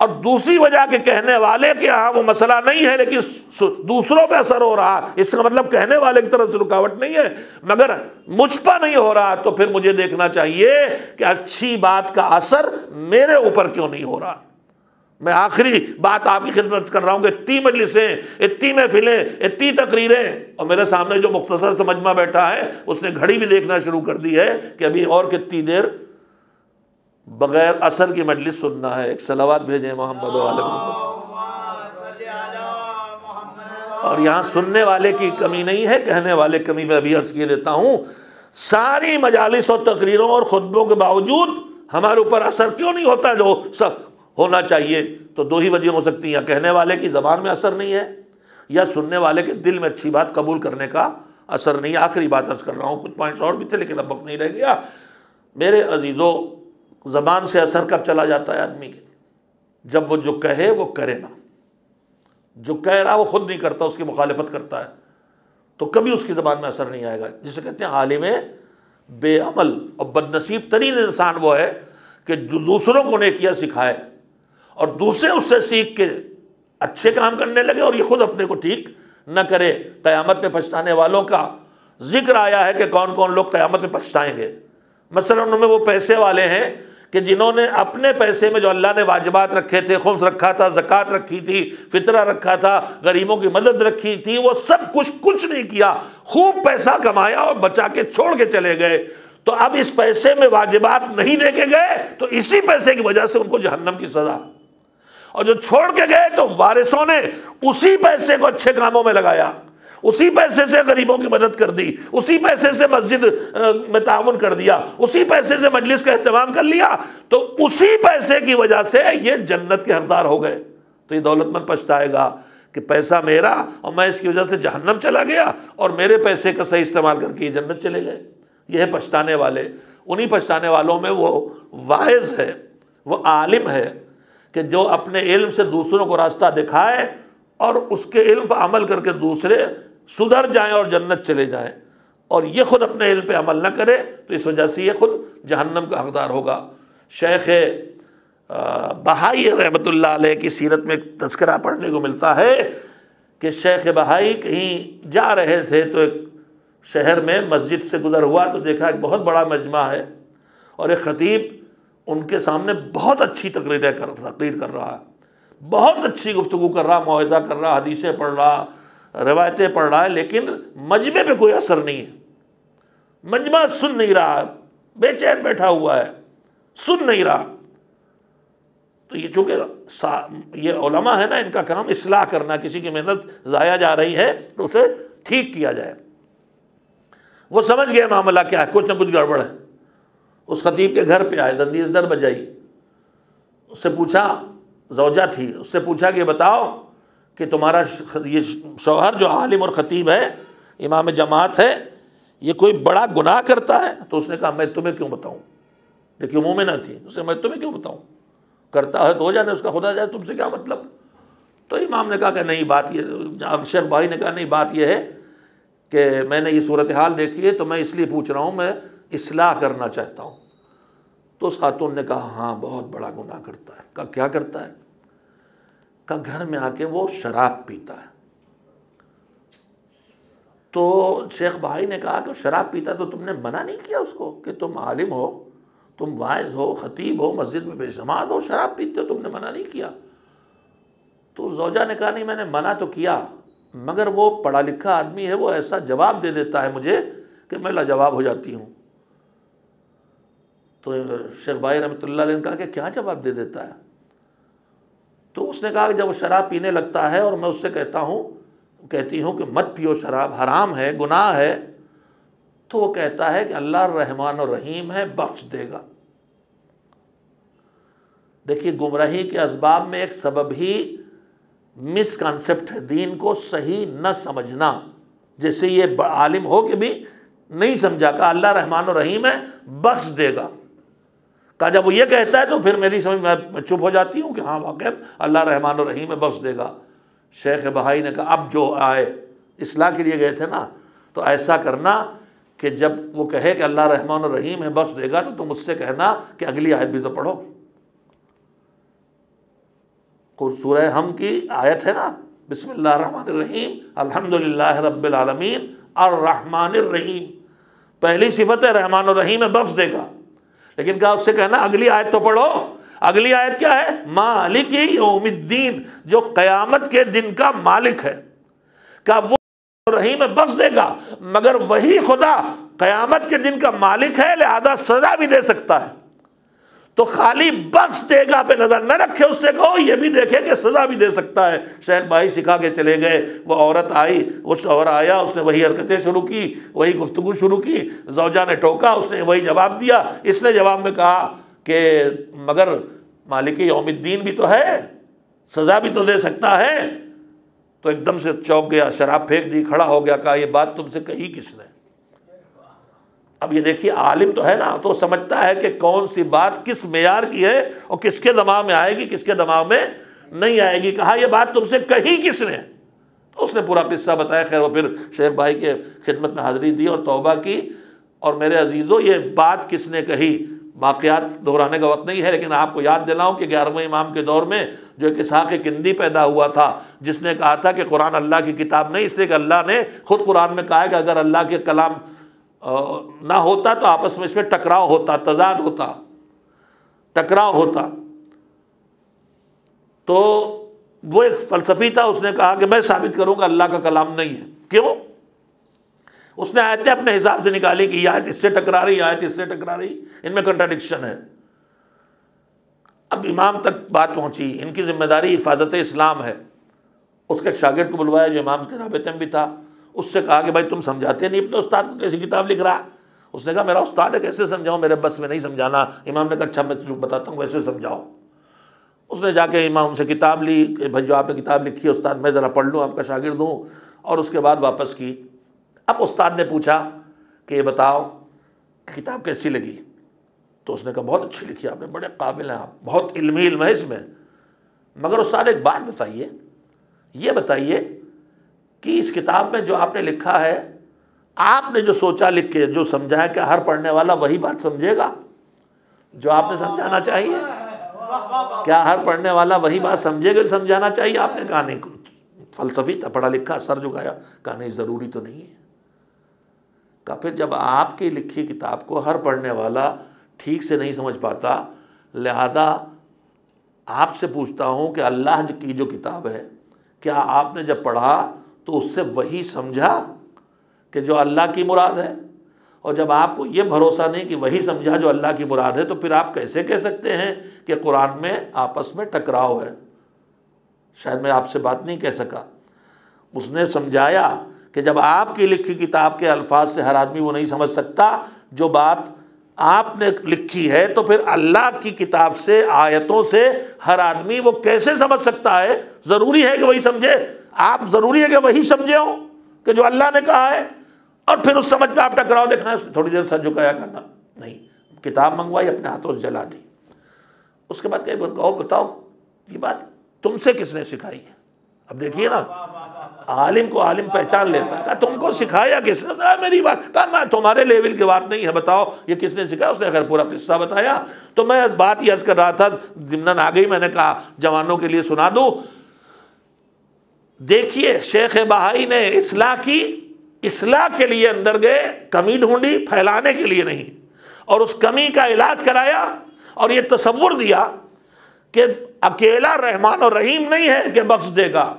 اور دوسری وجہ کہ کہنے والے کے ہاں وہ مسئلہ نہیں ہے لیکن دوسروں پہ اثر ہو رہا، اس کا مطلب کہنے والے کی طرف سے رکاوٹ نہیں ہے مگر مجھ پر نہیں ہو رہا، تو پھر مجھے دیکھنا چاہیے کہ اچھی بات کا اثر میرے اوپر کیوں نہیں ہو رہا۔ میں آخری بات آپ کی خدمت کر رہا ہوں کہ اتنی مجلسیں، اتنی محفلیں، اتنی تقریریں، اور میرے سامنے جو مختصر سا مجمع بیٹھا ہے اس نے گھڑی بھی دیکھنا شروع کر دی ہے کہ ابھی اور کتنی دیر بغیر اثر کی مجلس سننا ہے۔ ایک صلوات بھیجیں محمد و آل محمد۔ اور یہاں سننے والے کی کمی نہیں ہے، کہنے والے کمی میں ابھی عرض کیے دیتا ہوں۔ ساری مجالس اور تقریروں اور خطبوں کے باوجود ہمارے اوپر اثر کیوں نہیں ہوتا جو سب ہونا چاہیے؟ تو دو ہی وجہ ہو سکتی ہیں، یا کہنے والے کی زبان میں اثر نہیں ہے، یا سننے والے کے دل میں اچھی بات قبول کرنے کا اثر نہیں ہے۔ آخری بات عرض کر رہا ہوں، کچھ پوائنٹس اور بھی تھے لیکن اب وقت نہیں رہ گیا۔ میرے عزیزو، زبان سے اثر کب چلا جاتا ہے آدمی کے؟ جب وہ جو کہے وہ کرے نا، جو کہہ رہا وہ خود نہیں کرتا، اس کی مخالفت کرتا ہے، تو کبھی اس کی زبان میں اثر نہیں آئے گا۔ جسے کہتے ہیں عالم بے عمل اور بد نصیب ترین انسان وہ ہے کہ جو دوسروں کو نیکیاں سکھائے اور دوسرے اس سے سیکھ کے اچھے کام کرنے لگے اور یہ خود اپنے کو ٹھیک نہ کرے۔ قیامت میں پچھتانے والوں کا ذکر آیا ہے کہ کون کون لوگ قیامت میں پچھتائیں گے۔ مثلا ان میں وہ پیسے والے ہیں کہ جنہوں نے اپنے پیسے میں جو اللہ نے واجبات رکھے تھے، خمس رکھا تھا، زکوٰۃ رکھی تھی، فطرہ رکھا تھا، غریبوں کی مدد رکھی تھی، وہ سب کچھ نہیں کیا، خوب پیسہ کمایا اور بچا کے چھوڑ کے چلے گئے۔ تو اب اس پیسے میں واجبات نہیں دے کے گئے تو اسی پیسے کی وجہ سے ان کو جہنم کی سزا، اور جو چھوڑ کے گئے تو وارثوں نے اسی پیسے کو اچھے کاموں میں لگایا، اسی پیسے سے غریبوں کی مدد کر دی، اسی پیسے سے مسجد میں تعاون کر دیا، اسی پیسے سے مجلس کا اہتمام کر لیا، تو اسی پیسے کی وجہ سے یہ جنت کے حقدار ہو گئے۔ تو یہ دولت مند پچھتائے گا کہ پیسہ میرا اور میں اس کی وجہ سے جہنم چلا گیا اور میرے پیسے کا صحیح استعمال کر کے یہ جنت چلے گئے۔ یہ ہے پچھتانے والے۔ انہی پچھتانے والوں میں وہ واعظ ہے، وہ عالم ہے کہ جو اپنے علم سے دوسروں کو راستہ دکھائے اور اس کے علم پر عمل کر کے دوسرے سدھر جائیں اور جنت چلے جائیں، اور یہ خود اپنے علم پہ عمل نہ کرے تو اس وجہ سے یہ خود جہنم کا حقدار ہوگا۔ شیخ بہائی رحمۃ اللہ علیہ کی سیرت میں ایک تذکرہ پڑھنے کو ملتا ہے کہ شیخ بہائی کہیں جا رہے تھے تو ایک شہر میں مسجد سے گزر ہوا تو دیکھا ایک بہت بڑا مجمع ہے اور ایک خطیب ان کے سامنے بہت اچھی تقریر کر رہا ہے، بہت اچھی گفتگو کر رہا، موعظہ کر رہا، حدیثیں پڑھ رہا، روایتیں پڑھ رہا ہے، لیکن مجمع پہ کوئی اثر نہیں ہے۔ مجمع سن نہیں رہا، بے چین بیٹھا ہوا ہے، سن نہیں رہا۔ تو یہ چونکہ یہ علماء ہے نا، ان کا کام اصلاح کرنا، کسی کی محنت ضائع جا رہی ہے تو اسے ٹھیک کیا جائے۔ وہ سمجھ گئے معاملہ کیا ہے، کچھ نہ کچھ گڑبڑ ہے۔ اس خطیب کے گھر پہ آئے، زنجیر در بجائی، اس سے پوچھا، زوجہ تھی، اس سے پوچھا کہ بتاؤ کہ تمہارا یہ شوہر جو عالم اور خطیب ہے، امام جماعت ہے، یہ کوئی بڑا گناہ کرتا ہے؟ تو اس نے کہا میں تمہیں کیوں بتاؤں، دیکھیے مومنہ تھی، اسے میں تمہیں کیوں بتاؤں، کرتا ہے تو ہو جانے، اس کا خدا جائے، تم سے کیا مطلب۔ تو امام نے کہا کہ نہیں، بات یہ، شیخ بھائی نے کہا نہیں، بات یہ ہے کہ میں نے یہ صورتحال دیکھی ہے تو میں اس لیے پوچھ رہا ہوں، میں اصلاح کرنا چاہتا ہوں۔ تو اس خاتون نے کہا ہاں بہت بڑا گناہ کرتا ہے۔ کہا کیا کرتا ہے؟ کہا گھر میں آ کے وہ شراب پیتا ہے۔ تو شیخ بھائی نے کہا کہ شراب پیتا تو تم نے منع نہیں کیا اس کو کہ تم عالم ہو، تم واعظ ہو، خطیب ہو، مسجد میں پیش نماز ہو، شراب پیتے ہو، تم نے منع نہیں کیا؟ تو زوجہ نے کہا نہیں، میں نے منع تو کیا، مگر وہ پڑھا لکھا آدمی ہے، وہ ایسا جواب دے دیتا ہے مجھے کہ میں لاجواب ہو جاتی ہوں۔ تو شیخ بھائی رحمۃ اللہ علیہ نے کہا کہ کیا جواب دے دیتا ہے؟ تو اس نے کہا کہ جب وہ شراب پینے لگتا ہے اور میں اس سے کہتی ہوں کہ مت پیو، شراب حرام ہے، گناہ ہے، تو وہ کہتا ہے کہ اللہ رحمان الرحیم ہے، بخش دے گا۔ دیکھیے گمراہی کے اسباب میں ایک سبب ہی مس کانسیپٹ ہے، دین کو صحیح نہ سمجھنا۔ جیسے یہ عالم ہو کہ بھی نہیں سمجھا، کہ اللہ رحمان الرحیم ہے، بخش دے گا۔ کہا جب وہ یہ کہتا ہے تو پھر میری سمجھ میں چپ ہو جاتی ہوں کہ ہاں واقعی اللہ رحمان الرحیم ہے، بخش دے گا۔ شیخ بہائی نے کہا اب جو آئے، اصلاح کے لیے گئے تھے نا، تو ایسا کرنا کہ جب وہ کہے کہ اللہ رحمان الرحیم ہے، بخش دے گا، تو تم اس سے کہنا کہ اگلی آیت بھی تو پڑھو۔ سورہ ہم کی آیت ہے نا، بسم اللہ الرحمن الرحیم الحمدللہ رب العالمین الرحمن الرحیم، پہلی صفت ہے رحمان الرحیم ہے، بخش دے گا۔ لیکن کہا اس سے کہنا اگلی آیت تو پڑھو۔ اگلی آیت کیا ہے؟ مالک یوم الدین، جو قیامت کے دن کا مالک ہے۔ کہا وہ رحیم ہے، بخش دے گا، مگر وہی خدا قیامت کے دن کا مالک ہے، لہذا سزا بھی دے سکتا ہے۔ تو خالی بخش دے گا پہ نظر نہ رکھے، اس سے کہو یہ بھی دیکھے کہ سزا بھی دے سکتا ہے۔ شیخ بھائی سکھا کے چلے گئے، وہ عورت آئی، وہ شوہر آیا، اس نے وہی حرکتیں شروع کی، وہی گفتگو شروع کی، زوجہ نے ٹوکا، اس نے وہی جواب دیا۔ اس نے جواب میں کہا کہ مگر مالک یوم الدین بھی تو ہے، سزا بھی تو دے سکتا ہے۔ تو ایک دم سے چونک گیا، شراب پھینک دی، کھڑا ہو گیا، کہا یہ بات تم سے کہی کس نے؟ اب یہ دیکھیے عالم تو ہے نا، تو سمجھتا ہے کہ کون سی بات کس معیار کی ہے اور کس کے دماغ میں آئے گی، کس کے دماغ میں نہیں آئے گی۔ کہا یہ بات تم سے کہی کس نے؟ تو اس نے پورا قصہ بتایا۔ خیر وہ پھر شیخ بھائی کے خدمت میں حاضری دی اور توبہ کی۔ اور میرے عزیزوں، یہ بات کس نے کہی، واقعات دہرانے کا وقت نہیں ہے، لیکن آپ کو یاد دلاؤں کہ 11ویں امام کے دور میں جو ایک اسحاق کندی پیدا ہوا تھا، جس نے کہا تھا کہ قرآن اللہ کی کتاب نہیں، اس لیے کہ اللہ نے خود قرآن میں کہا ہے کہ اگر اللہ کے کلام نہ ہوتا تو آپس میں اس میں ٹکراؤ ہوتا، تضاد ہوتا، ٹکراؤ ہوتا۔ تو وہ ایک فلسفی تھا، اس نے کہا کہ میں ثابت کروں گا اللہ کا کلام نہیں ہے۔ کیوں؟ اس نے آیتیں اپنے حساب سے نکالی کہ یہ آیت اس سے ٹکرا رہی، آیت اس سے ٹکرا رہی، ان میں کنٹراڈکشن ہے۔ اب امام تک بات پہنچی، ان کی ذمہ داری حفاظت اسلام ہے۔ اس کے ایک شاگرد کو بلوایا جو امام کے رابطے میں بھی تھا، اس سے کہا کہ بھائی تم سمجھاتے نہیں اپنے استاد کو، کیسی کتاب لکھ رہا؟ اس نے کہا میرا استاد ہے، کیسے سمجھاؤں، میرے بس میں نہیں سمجھانا۔ امام نے کہا اچھا میں تجھے بتاتا ہوں ویسے سمجھاؤ۔ اس نے جا کے امام سے کتاب لی کہ بھائی جو آپ نے کتاب لکھی ہے استاد میں ذرا پڑھ لوں، آپ کا شاگرد ہوں، اور اس کے بعد واپس کی۔ اب استاد نے پوچھا کہ یہ بتاؤ کتاب کیسی لگی؟ تو اس نے کہا بہت اچھی لکھی آپ نے، بڑے قابل ہیں آپ، بہت علمی علم ہے اس میں، مگر استاد ایک بات بتائیے، یہ بتائیے کہ اس کتاب میں جو آپ نے لکھا ہے، آپ نے جو سوچا لکھ کے جو سمجھا ہے، کہ ہر پڑھنے والا وہی بات سمجھے گا جو آپ نے سمجھانا چاہیے؟ کیا ہر پڑھنے والا وہی بات سمجھے گا جو سمجھانا چاہیے؟ آپ نے کہا نہیں، فلسفی تھا، پڑھا لکھا، سر جھکایا، کہا نہیں ضروری تو نہیں ہے۔ کہا پھر جب آپ کی لکھی کتاب کو ہر پڑھنے والا ٹھیک سے نہیں سمجھ پاتا، لہذا آپ سے پوچھتا ہوں کہ اللہ کی جو کتاب ہے، کیا آپ نے جب پڑھا تو اس سے وہی سمجھا کہ جو اللہ کی مراد ہے؟ اور جب آپ کو یہ بھروسہ نہیں کہ وہی سمجھا جو اللہ کی مراد ہے، تو پھر آپ کیسے کہہ سکتے ہیں کہ قرآن میں آپس میں ٹکراؤ ہے؟ شاید میں آپ سے بات نہیں کہہ سکا۔ اس نے سمجھایا کہ جب آپ کی لکھی کتاب کے الفاظ سے ہر آدمی وہ نہیں سمجھ سکتا جو بات آپ نے لکھی ہے، تو پھر اللہ کی کتاب سے، آیتوں سے ہر آدمی وہ کیسے سمجھ سکتا ہے؟ ضروری ہے کہ وہی سمجھے؟ آپ ضروری ہے کہ وہی سمجھے ہوں کہ جو اللہ نے کہا ہے، اور پھر اس سمجھ پہ آپ ٹکراؤ دکھائیں، تھوڑی دیر سر جھکایا کرنا نہیں، کتاب منگوائی اپنے ہاتھوں سے جلا دی۔ اس کے بعد کہو بتاؤ یہ بات تم سے کس نے سکھائی ہے؟ اب دیکھیے نا، عالم کو عالم پہچان لیتا ہے۔ کہا تم کو سکھایا کس نے؟ کہا میری بات، کہا میں تمہارے لیول کی بات نہیں ہے، بتاؤ یہ کس نے سکھایا؟ اس نے خیر پورا قصہ بتایا۔ تو میں بات یہ عرض کر رہا تھا، ضمناً آ گئی، میں نے کہا جوانوں کے لیے سنا دوں۔ دیکھیے شیخ بہائی نے اصلاح کے لیے اندر گئے، کمی ڈھونڈی، پھیلانے کے لیے نہیں، اور اس کمی کا علاج کرایا، اور یہ تصور دیا کہ اکیلا رحمان اور رحیم نہیں ہے کہ بخش دے گا،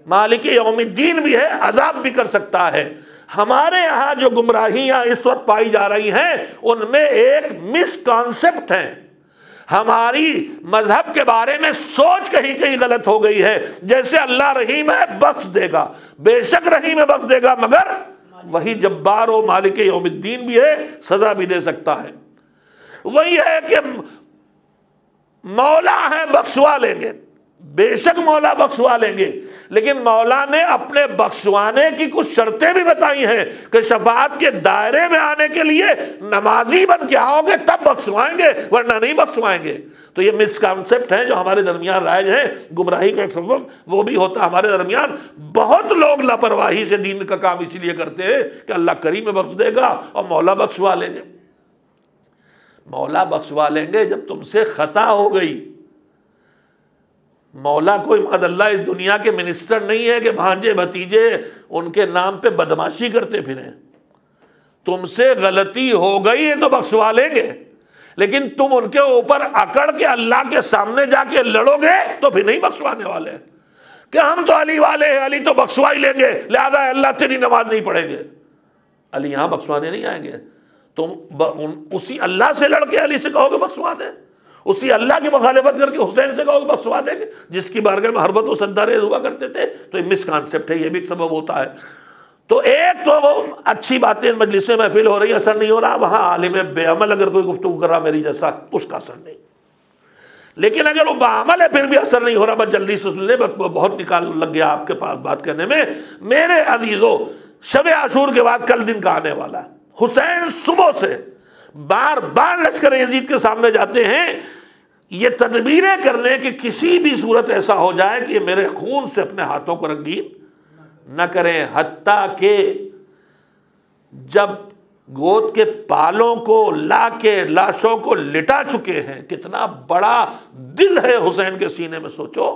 مالک یوم الدین بھی ہے، عذاب بھی کر سکتا ہے۔ ہمارے یہاں جو گمراہیاں اس وقت پائی جا رہی ہیں ان میں ایک مس کانسیپٹ ہے، ہماری مذہب کے بارے میں سوچ کہیں کہیں غلط ہو گئی ہے۔ جیسے اللہ رحیم ہے بخش دے گا، بے شک رحیم ہے بخش دے گا، مگر وہی جبار و مالک یوم الدین بھی ہے، سزا بھی دے سکتا ہے۔ وہی ہے کہ مولا ہے بخشوا لیں گے، بے شک مولا بخشوا لیں گے، لیکن مولا نے اپنے بخشوانے کی کچھ شرطیں بھی بتائی ہیں کہ شفاعت کے دائرے میں آنے کے لیے نمازی بن کے آؤ گے تب بخشوائیں گے، ورنہ نہیں بخشوائیں گے۔ تو یہ مس کانسیپٹ ہیں جو ہمارے درمیان رائج ہیں، گمراہی کا ایک سبب وہ بھی ہوتا ہے ہمارے درمیان۔ بہت لوگ لاپرواہی سے دین کا کام اس لیے کرتے ہیں کہ اللہ کریم میں بخش دے گا اور مولا بخشوا لیں گے۔ مولا بخشوا لیں گے جب تم سے خطا ہو گئی۔ مولا کوئی معاذ اللہ اس دنیا کے منسٹر نہیں ہے کہ بھانجے بھتیجے ان کے نام پہ بدماشی کرتے پھریں۔ تم سے غلطی ہو گئی ہے تو بخشوا لیں گے، لیکن تم ان کے اوپر اکڑ کے اللہ کے سامنے جا کے لڑو گے تو پھر نہیں بخشوانے والے کہ ہم تو علی والے ہیں، علی تو بخشوا ہی لیں گے، لہذا اللہ تیری نماز نہیں پڑھیں گے۔ علی یہاں بخشوانے نہیں آئیں گے، تم اسی اللہ سے لڑ کے علی سے کہو گے بخشوا دیں، اسی اللہ کی مخالفت کر کے حسین سے کہو گے بخشوا دیں گے، جس کی بارگاہ میں حربت و سداریز ہوا کرتے تھے۔ تو یہ مس کانسیپٹ ہے، یہ بھی ایک سبب ہوتا ہے۔ تو ایک تو وہ اچھی باتیں مجلس میں محفل ہو رہی، اثر نہیں ہو رہا، وہاں عالم بے عمل اگر کوئی گفتگو کر رہا میری جیسا، اس کا اثر نہیں۔ لیکن اگر وہ باعمل ہے پھر بھی اثر نہیں ہو رہا، بس جلدی سے سن لے، بہت نکال لگ گیا آپ کے پاس بات کرنے میں۔ میرے عزیزو، شب عاشور کے بعد کل دن کا آنے والا ہے۔ حسین صبح سے بار بار لشکر یزید کے سامنے جاتے ہیں یہ تدبیریں کرنے کہ کسی بھی صورت ایسا ہو جائے کہ یہ میرے خون سے اپنے ہاتھوں کو رنگین نہ کریں، حتیٰ کہ جب گود کے پالوں کو لا کے لاشوں کو لٹا چکے ہیں، کتنا بڑا دل ہے حسین کے سینے میں، سوچو،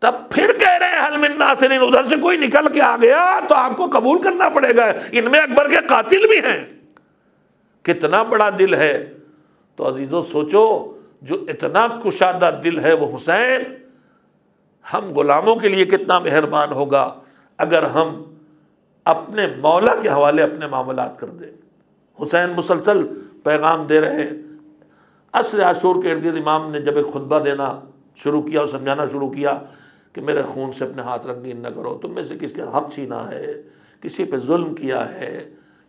تب پھر کہہ رہے ہیں حل من ناصرین، ادھر سے کوئی نکل کے آ گیا تو آپ کو قبول کرنا پڑے گا، ان میں اکبر کے قاتل بھی ہیں۔ کتنا بڑا دل ہے۔ تو عزیزو سوچو، جو اتنا کشادہ دل ہے وہ حسین، ہم غلاموں کے لیے کتنا مہربان ہوگا اگر ہم اپنے مولا کے حوالے اپنے معاملات کر دیں۔ حسین مسلسل پیغام دے رہے۔ عصر عاشور کے ارد گرد امام نے جب ایک خطبہ دینا شروع کیا اور سمجھانا شروع کیا کہ میرے خون سے اپنے ہاتھ رنگین نہ کرو، تم میں سے کس کے حق چھینا ہے، کسی پہ ظلم کیا ہے،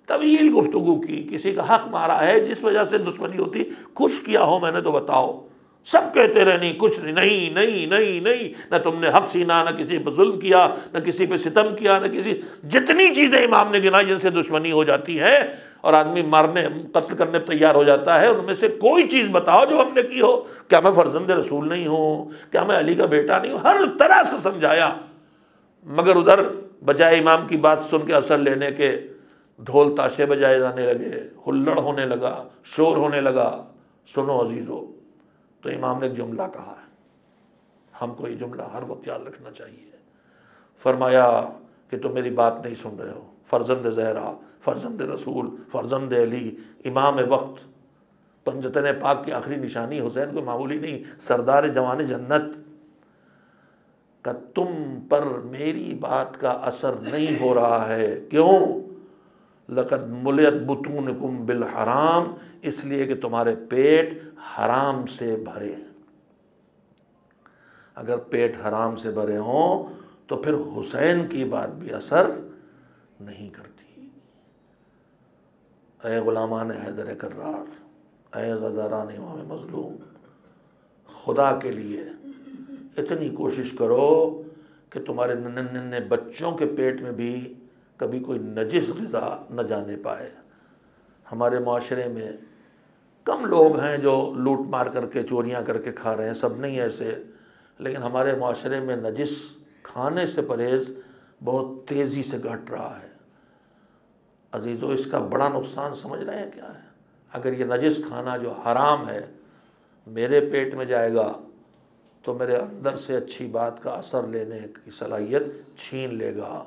طویل گفتگو کی، کسی کا حق مارا ہے جس وجہ سے دشمنی ہوتی، کچھ کیا ہو میں نے تو بتاؤ۔ سب کہتے رہے نہیں کچھ نہیں، نہیں نہیں نہیں نہیں، نہ تم نے حق چھینا، نہ کسی پہ ظلم کیا، نہ کسی پہ ستم کیا، نہ کسی، جتنی چیزیں امام نے گنائی جن سے دشمنی ہو جاتی ہے اور آدمی مارنے قتل کرنے پہ تیار ہو جاتا ہے، ان میں سے کوئی چیز بتاؤ جو ہم نے کی ہو۔ کیا میں فرزند رسول نہیں ہوں؟ کیا میں علی کا بیٹا نہیں ہوں؟ ہر طرح سے سمجھایا، مگر ادھر بجائے امام کی بات سن کے اثر لینے کے ڈھول تاشے بجائے جانے لگے، ہلڑ ہونے لگا، شور ہونے لگا۔ سنو عزیزو، تو امام نے ایک جملہ کہا ہے، ہم کو یہ جملہ ہر وقت یاد رکھنا چاہیے۔ فرمایا کہ تم میری بات نہیں سن رہے ہو، فرزند زہرا، فرزند رسول، فرزند علی، امام وقت، پنجتن پاک کی آخری نشانی حسین کو معمولی نہیں، سردار جوان جنت کا تم پر میری بات کا اثر نہیں ہو رہا ہے۔ کیوں؟ لقد ملئت بطونکم بالحرام، اس لیے کہ تمہارے پیٹ حرام سے بھرے ہیں۔ اگر پیٹ حرام سے بھرے ہوں تو پھر حسین کی بات بھی اثر نہیں کرتی۔ اے غلامان حیدر کرار، اے عزاداران امام مظلوم، خدا کے لیے اتنی کوشش کرو کہ تمہارے ننھے بچوں کے پیٹ میں بھی کبھی کوئی نجس غذا نہ جانے پائے۔ ہمارے معاشرے میں کم لوگ ہیں جو لوٹ مار کر کے چوریاں کر کے کھا رہے ہیں، سب نہیں ایسے، لیکن ہمارے معاشرے میں نجس کھانے سے پرہیز بہت تیزی سے گھٹ رہا ہے۔ عزیزو، اس کا بڑا نقصان سمجھ رہے ہیں کیا ہے؟ اگر یہ نجس کھانا جو حرام ہے میرے پیٹ میں جائے گا تو میرے اندر سے اچھی بات کا اثر لینے کی صلاحیت چھین لے گا۔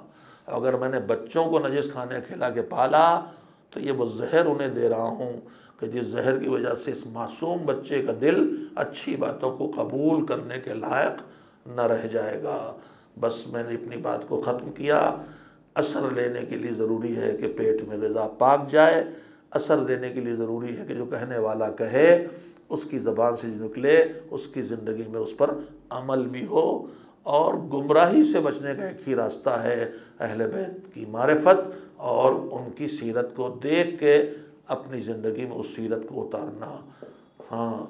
اگر میں نے بچوں کو نجس کھانے کھلا کے پالا تو یہ وہ زہر انہیں دے رہا ہوں کہ جس زہر کی وجہ سے اس معصوم بچے کا دل اچھی باتوں کو قبول کرنے کے لائق نہ رہ جائے گا۔ بس میں نے اپنی بات کو ختم کیا۔ اثر لینے کے لیے ضروری ہے کہ پیٹ میں غذا پاک جائے، اثر دینے کے لیے ضروری ہے کہ جو کہنے والا کہے اس کی زبان سے جو نکلے اس کی زندگی میں اس پر عمل بھی ہو۔ اور گمراہی سے بچنے کا ایک ہی راستہ ہے اہل بیت کی معرفت اور ان کی سیرت کو دیکھ کے اپنی زندگی میں اس سیرت کو اتارنا۔ ہاں،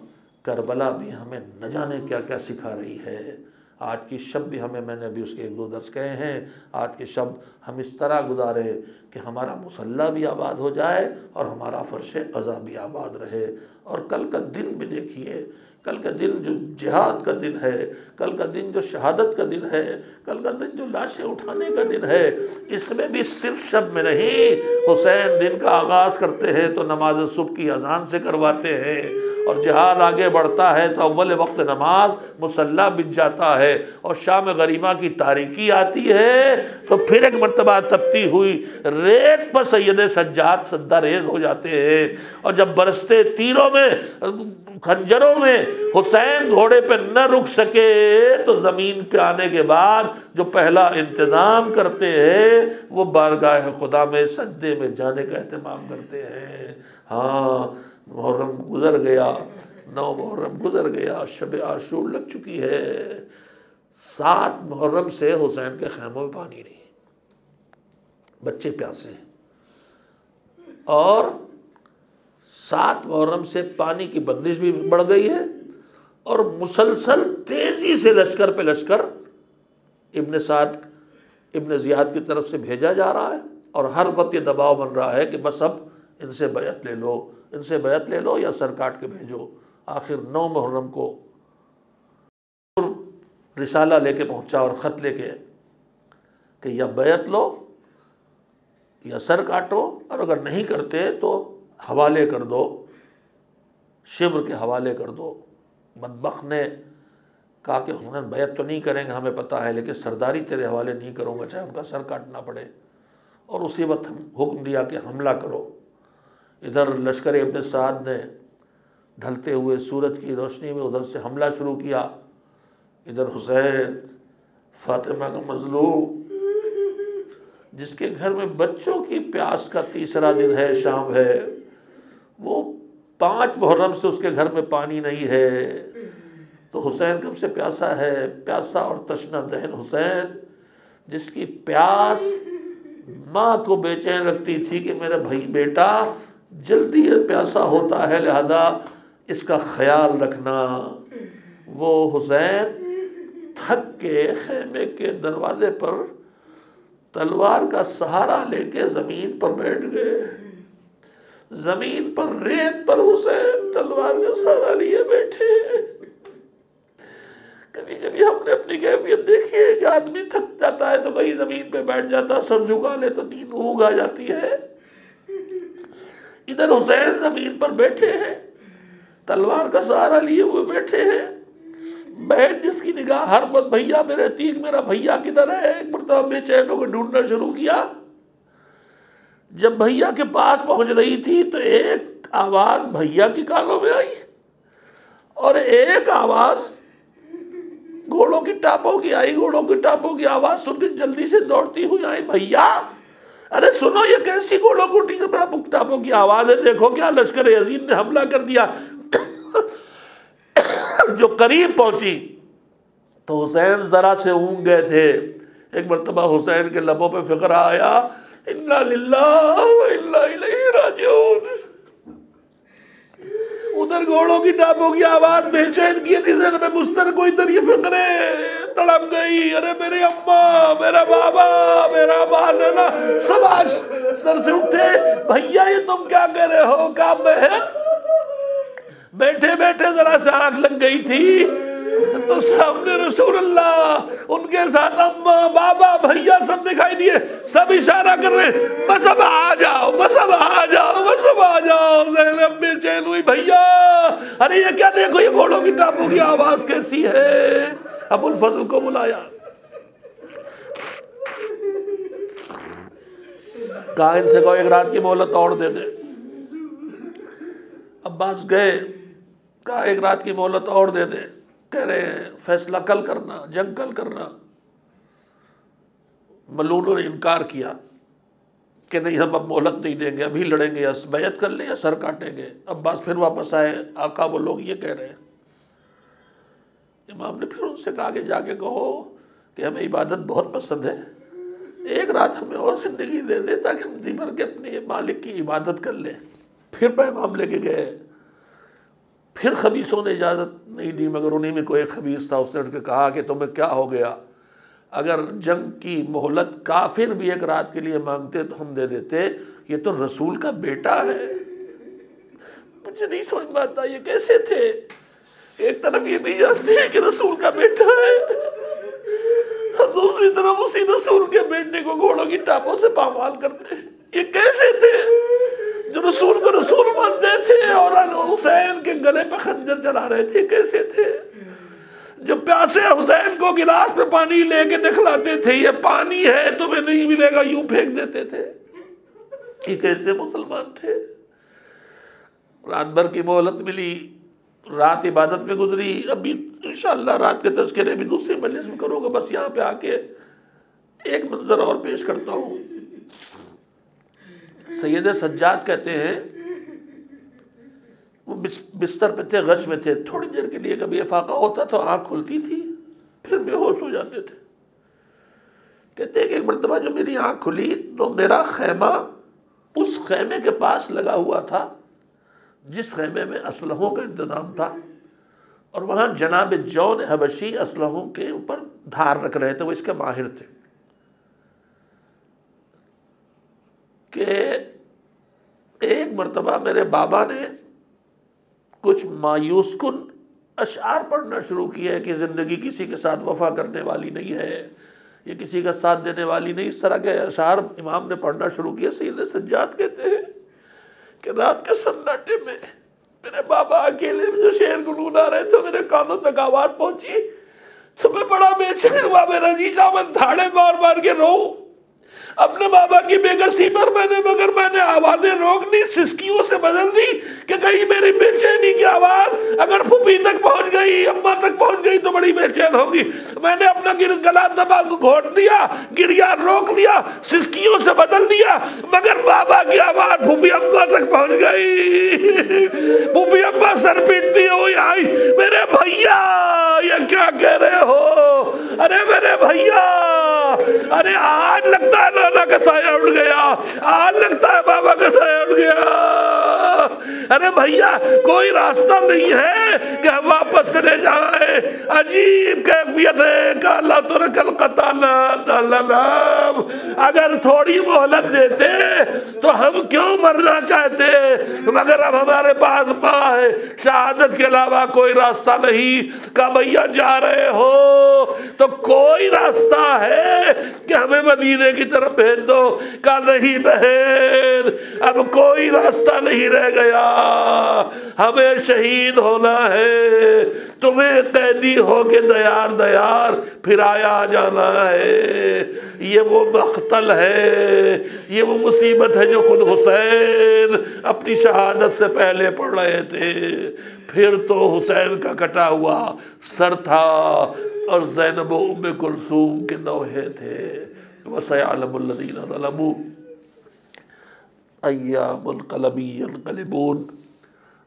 کربلا بھی ہمیں نہ جانے کیا کیا سکھا رہی ہے۔ آج کی شب بھی میں نے ابھی اس کے 1-2 درس کہے ہیں، آج کی شب ہم اس طرح گزارے کہ ہمارا مصلی بھی آباد ہو جائے اور ہمارا فرش قضا بھی آباد رہے۔ اور کل کا دن بھی دیکھیے، کل کا دن جو جہاد کا دن ہے، کل کا دن جو شہادت کا دن ہے، کل کا دن جو لاشیں اٹھانے کا دن ہے، اس میں بھی صرف شب میں نہیں، حسین دن کا آغاز کرتے ہیں تو نماز صبح کی اذان سے کرواتے ہیں، اور جہاد آگے بڑھتا ہے تو اول وقت نماز مصلی بن جاتا ہے، اور شام غریبہ کی تاریکی آتی ہے تو پھر ایک مرتبہ تپتی ہوئی ریت پر سید سجاد سجدہ ریز ہو جاتے ہیں، اور جب برستے تیروں میں خنجروں میں حسین گھوڑے پہ نہ رک سکے تو زمین پہ آنے کے بعد جو پہلا انتظام کرتے ہیں وہ بارگاہ خدا میں سجدے میں جانے کا اہتمام کرتے ہیں۔ ہاں، محرم گزر گیا، 9 محرم گزر گیا، شب عاشور لگ چکی ہے۔ 7 محرم سے حسین کے خیموں میں پانی نہیں، بچے پیاسے ہیں، اور 7 محرم سے پانی کی بندش بھی بڑھ گئی ہے، اور مسلسل تیزی سے لشکر پہ لشکر ابن سعد ابن زیاد کی طرف سے بھیجا جا رہا ہے، اور ہر وقت یہ دباؤ بن رہا ہے کہ بس اب ان سے بیعت لے لو، ان سے بیعت لے لو یا سر کاٹ کے بھیجو۔ آخر 9 محرم کو رسالہ لے کے پہنچا اور خط لے کے کہ یا بیعت لو یا سر کاٹو، اور اگر نہیں کرتے تو حوالے کر دو، شبر کے حوالے کر دو۔ بدبخت نے کہا کہ حسین بیعت تو نہیں کریں گے، ہمیں پتہ ہے، لیکن سرداری تیرے حوالے نہیں کروں گا چاہے ان کا سر کاٹنا پڑے۔ اور اسی وقت حکم دیا کہ حملہ کرو۔ ادھر لشکر ابن سعد نے ڈھلتے ہوئے سورج کی روشنی میں ادھر سے حملہ شروع کیا، ادھر حسین فاطمہ کا مظلوم جس کے گھر میں بچوں کی پیاس کا 3را دن ہے، شام ہے، وہ 5 محرم سے اس کے گھر میں پانی نہیں ہے، تو حسین کب سے پیاسا ہے، پیاسا اور تشنہ دہن حسین جس کی پیاس ماں کو بے چین رکھتی تھی کہ میرا بیٹا جلدی پیاسا ہوتا ہے لہذا اس کا خیال رکھنا۔ وہ حسین تھک کے خیمے کے دروازے پر تلوار کا سہارا لے کے زمین پر بیٹھ گئے، زمین پر ریت پر حسین تلوار کا سہارا لیے بیٹھے۔ کبھی کبھی ہم نے اپنی کیفیت دیکھی ہے کہ آدمی تھک جاتا ہے تو کہیں زمین پہ بیٹھ جاتا، سر جھکا لے تو نیند اونگ آ جاتی ہے۔ ادھر حسین زمین پر بیٹھے ہیں، تلوار کا سہارا لیے ہوئے بیٹھے ہیں، بہن جس کی نگاہ ہر وقت بھیا میرے تیغ میرا بھیا کدھر ہے، ایک مرتبہ بے چین ہو کے ڈھونڈنا شروع کیا۔ جب بھیا کے پاس پہنچ رہی تھی تو ایک آواز بھیا کی کانوں میں آئی، اور ایک آواز گھوڑوں کی ٹاپوں کی آئی، گھوڑوں کی ٹاپوں کی آواز سن کے جلدی سے دوڑتی ہوئی آئی، بھیا ارے سنو یہ کیسی گھوڑوں کو ٹاپوں کی آوازیں، دیکھو کیا لشکر یزید نے حملہ کر دیا۔ جو قریب پہنچی تو حسین ذرا سے اونگ گئے تھے، ایک مرتبہ حسین کے لبوں پہ فقرہ آیا، انا للہ و انا الیہ راجعون۔ ادھر گھوڑوں کی ٹاپوں کی آواز بے چین کی تھی ذہن میں مستر کو، ادھر یہ فقرے تڑپ گئی، ارے میری اماں، میرا بابا، میرا نانا، سب آج سر سے اٹھے، بھیا یہ تم کیا کہہ رہے ہو؟ کہا بہن، بیٹھے بیٹھے ذرا سے آنکھ لگ گئی تھی تو سامنے رسول اللہ، ان کے ساتھ اماں، بابا، بھیا سب دکھائی دیے، سب اشارہ کر رہے ہیں بس اب آ جاؤ، بس اب آ جاؤ، بس اب آ جاؤ۔ زینب بے چین ہوئی، بھیا ارے یہ کیا، دیکھو یہ گھوڑوں کی ٹاپوں کی آواز کیسی ہے۔ ابو الفضل کو بلایا، کہا ان سے کہو ایک رات کی مہلت اور دے دے۔ عباس گئے، کہا ایک رات کی مہلت اور دے دے، کہہ رہے ہیں فیصلہ کل کرنا، جنگ کل کرنا۔ ملونوں نے انکار کیا کہ نہیں ہم اب مہلت نہیں دیں گے، ابھی لڑیں گے، یا بیعت کر لیں یا سر کاٹیں گے۔ عباس پھر واپس آئے، آقا وہ لوگ یہ کہہ رہے ہیں۔ امام نے پھر ان سے کہا کہ جا کے کہو کہ ہمیں عبادت بہت پسند ہے، ایک رات ہمیں اور زندگی دے دے تاکہ ہم دی بھر کے اپنے مالک کی عبادت کر لیں۔ پھر پیغام لے کے گئے، پھر خبیثوں نے اجازت نہیں دی، مگر انہی میں کوئی ایک خبیث تھا، اس نے اٹھ کے کہا کہ تمہیں کیا ہو گیا؟ اگر جنگ کی مہلت کافر بھی ایک رات کے لیے مانگتے تو ہم دے دیتے، یہ تو رسول کا بیٹا ہے۔ مجھے نہیں سمجھ میں آتا یہ کیسے تھے، ایک طرف یہ نہیں جانتے کہ رسول کا بیٹا ہے، دوسری طرف اسی رسول کے بیٹے کو گھوڑوں کی ٹاپوں سے پامال کرتے۔ یہ کیسے تھے جو رسول کو رسول مانتے تھے اور حسین کے گلے پہ خنجر چلا رہے تھے؟ کیسے تھے جو پیاسے حسین کو گلاس میں پانی لے کے دکھلاتے تھے، یہ پانی ہے تمہیں نہیں ملے گا، یوں پھینک دیتے تھے؟ یہ کیسے مسلمان تھے؟ رات بھر کی مہلت ملی، رات عبادت میں گزری۔ ابھی انشاءاللہ رات کے تذکرے بھی دوسری مجلس میں کروں گا، بس یہاں پہ آ کے ایک منظر اور پیش کرتا ہوں۔ سید سجاد کہتے ہیں وہ بستر پہ تھے، غش میں تھے، تھوڑی دیر کے لیے کبھی افاقہ ہوتا تو آنکھ کھلتی تھی، پھر بے ہوش ہو جاتے تھے۔ کہتے ہیں کہ ایک مرتبہ جو میری آنکھ کھلی تو میرا خیمہ اس خیمے کے پاس لگا ہوا تھا جس خیمے میں اسلحوں کا انتظام تھا، اور وہاں جناب جون حبشی اسلحوں کے اوپر دھار رکھ رہے تھے، وہ اس کے ماہر تھے۔ کہ ایک مرتبہ میرے بابا نے کچھ مایوس کن اشعار پڑھنا شروع کیے کہ زندگی کسی کے ساتھ وفا کرنے والی نہیں ہے، یہ کسی کا ساتھ دینے والی نہیں، اس طرح کے اشعار امام نے پڑھنا شروع کیے۔ سید سجاد کہتے ہیں کہ رات کے سناٹے میں میرے بابا اکیلے میں جو شعر گنگنا رہے تھے میرے کانوں تک آواز پہنچی تو میں بڑا بے چین ہوا، میرا جی جا میں دھاڑے مار مار کے روؤں اپنے بابا کی بے کسی پر، مگر میں نے آوازیں روک دی، سسکیوں سے بدل دی کہ کہیں میری بے چینی کی آواز اگر پھوپھی تک پہنچ گئی، اماں تک پہنچ گئی تو بڑی بے چین ہوگی۔ میں نے اپنا گلا دبا گھونٹ دیا، گریا روک لیا، سسکیوں سے بدل دیا، مگر بابا کی آواز پھوپھی اماں تک پہنچ گئی۔ پھوپھی اماں سر پیٹتی ہوئی آئی، میرے بھیا یہ کیا کہہ رہے ہو؟ ارے میرے بھیا، ارے آج لگتا ہے نانا کا سایہ اڑ گیا، آج لگتا ہے بابا کا سایہ اڑ گیا۔ ارے بھیا کوئی راستہ نہیں ہے کہ ہم واپس چلے جائیں؟ عجیب کیفیت ہے کہ اللہ ترک القتال، اگر تھوڑی مہلت دیتے تو ہم کیوں مرنا چاہتے، مگر اب ہمارے پاس ماں ہے، شہادت کے علاوہ کوئی راستہ نہیں۔ کہ بھیا جا رہے ہو تو کوئی راستہ ہے کہ ہمیں مدینے کی طرف بھیج دو؟ کہا نہیں بہن، اب کوئی راستہ نہیں رہ گیا، ہمیں شہید ہونا ہے، تمہیں قیدی ہو کے دیار پھر آیا جانا ہے۔ یہ وہ مقتل ہے، یہ وہ مصیبت ہے جو خود حسین اپنی شہادت سے پہلے پڑھ رہے تھے۔ پھر تو حسین کا کٹا ہوا سر تھا اور زینب و ام کلثوم کے نوحے تھے۔ وَسَيَعْلَمُ الَّذِينَ ظَلَمُوا ایام القلبی ینقلبون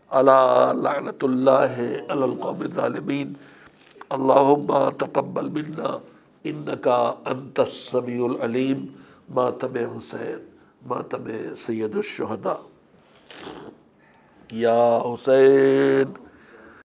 الا لعنت اللہ علی القوم الظالمین اللہم تقبل منا انک انت السمیع العلیم. ماتم حسین، ماتم سید الشہداء. یا حسین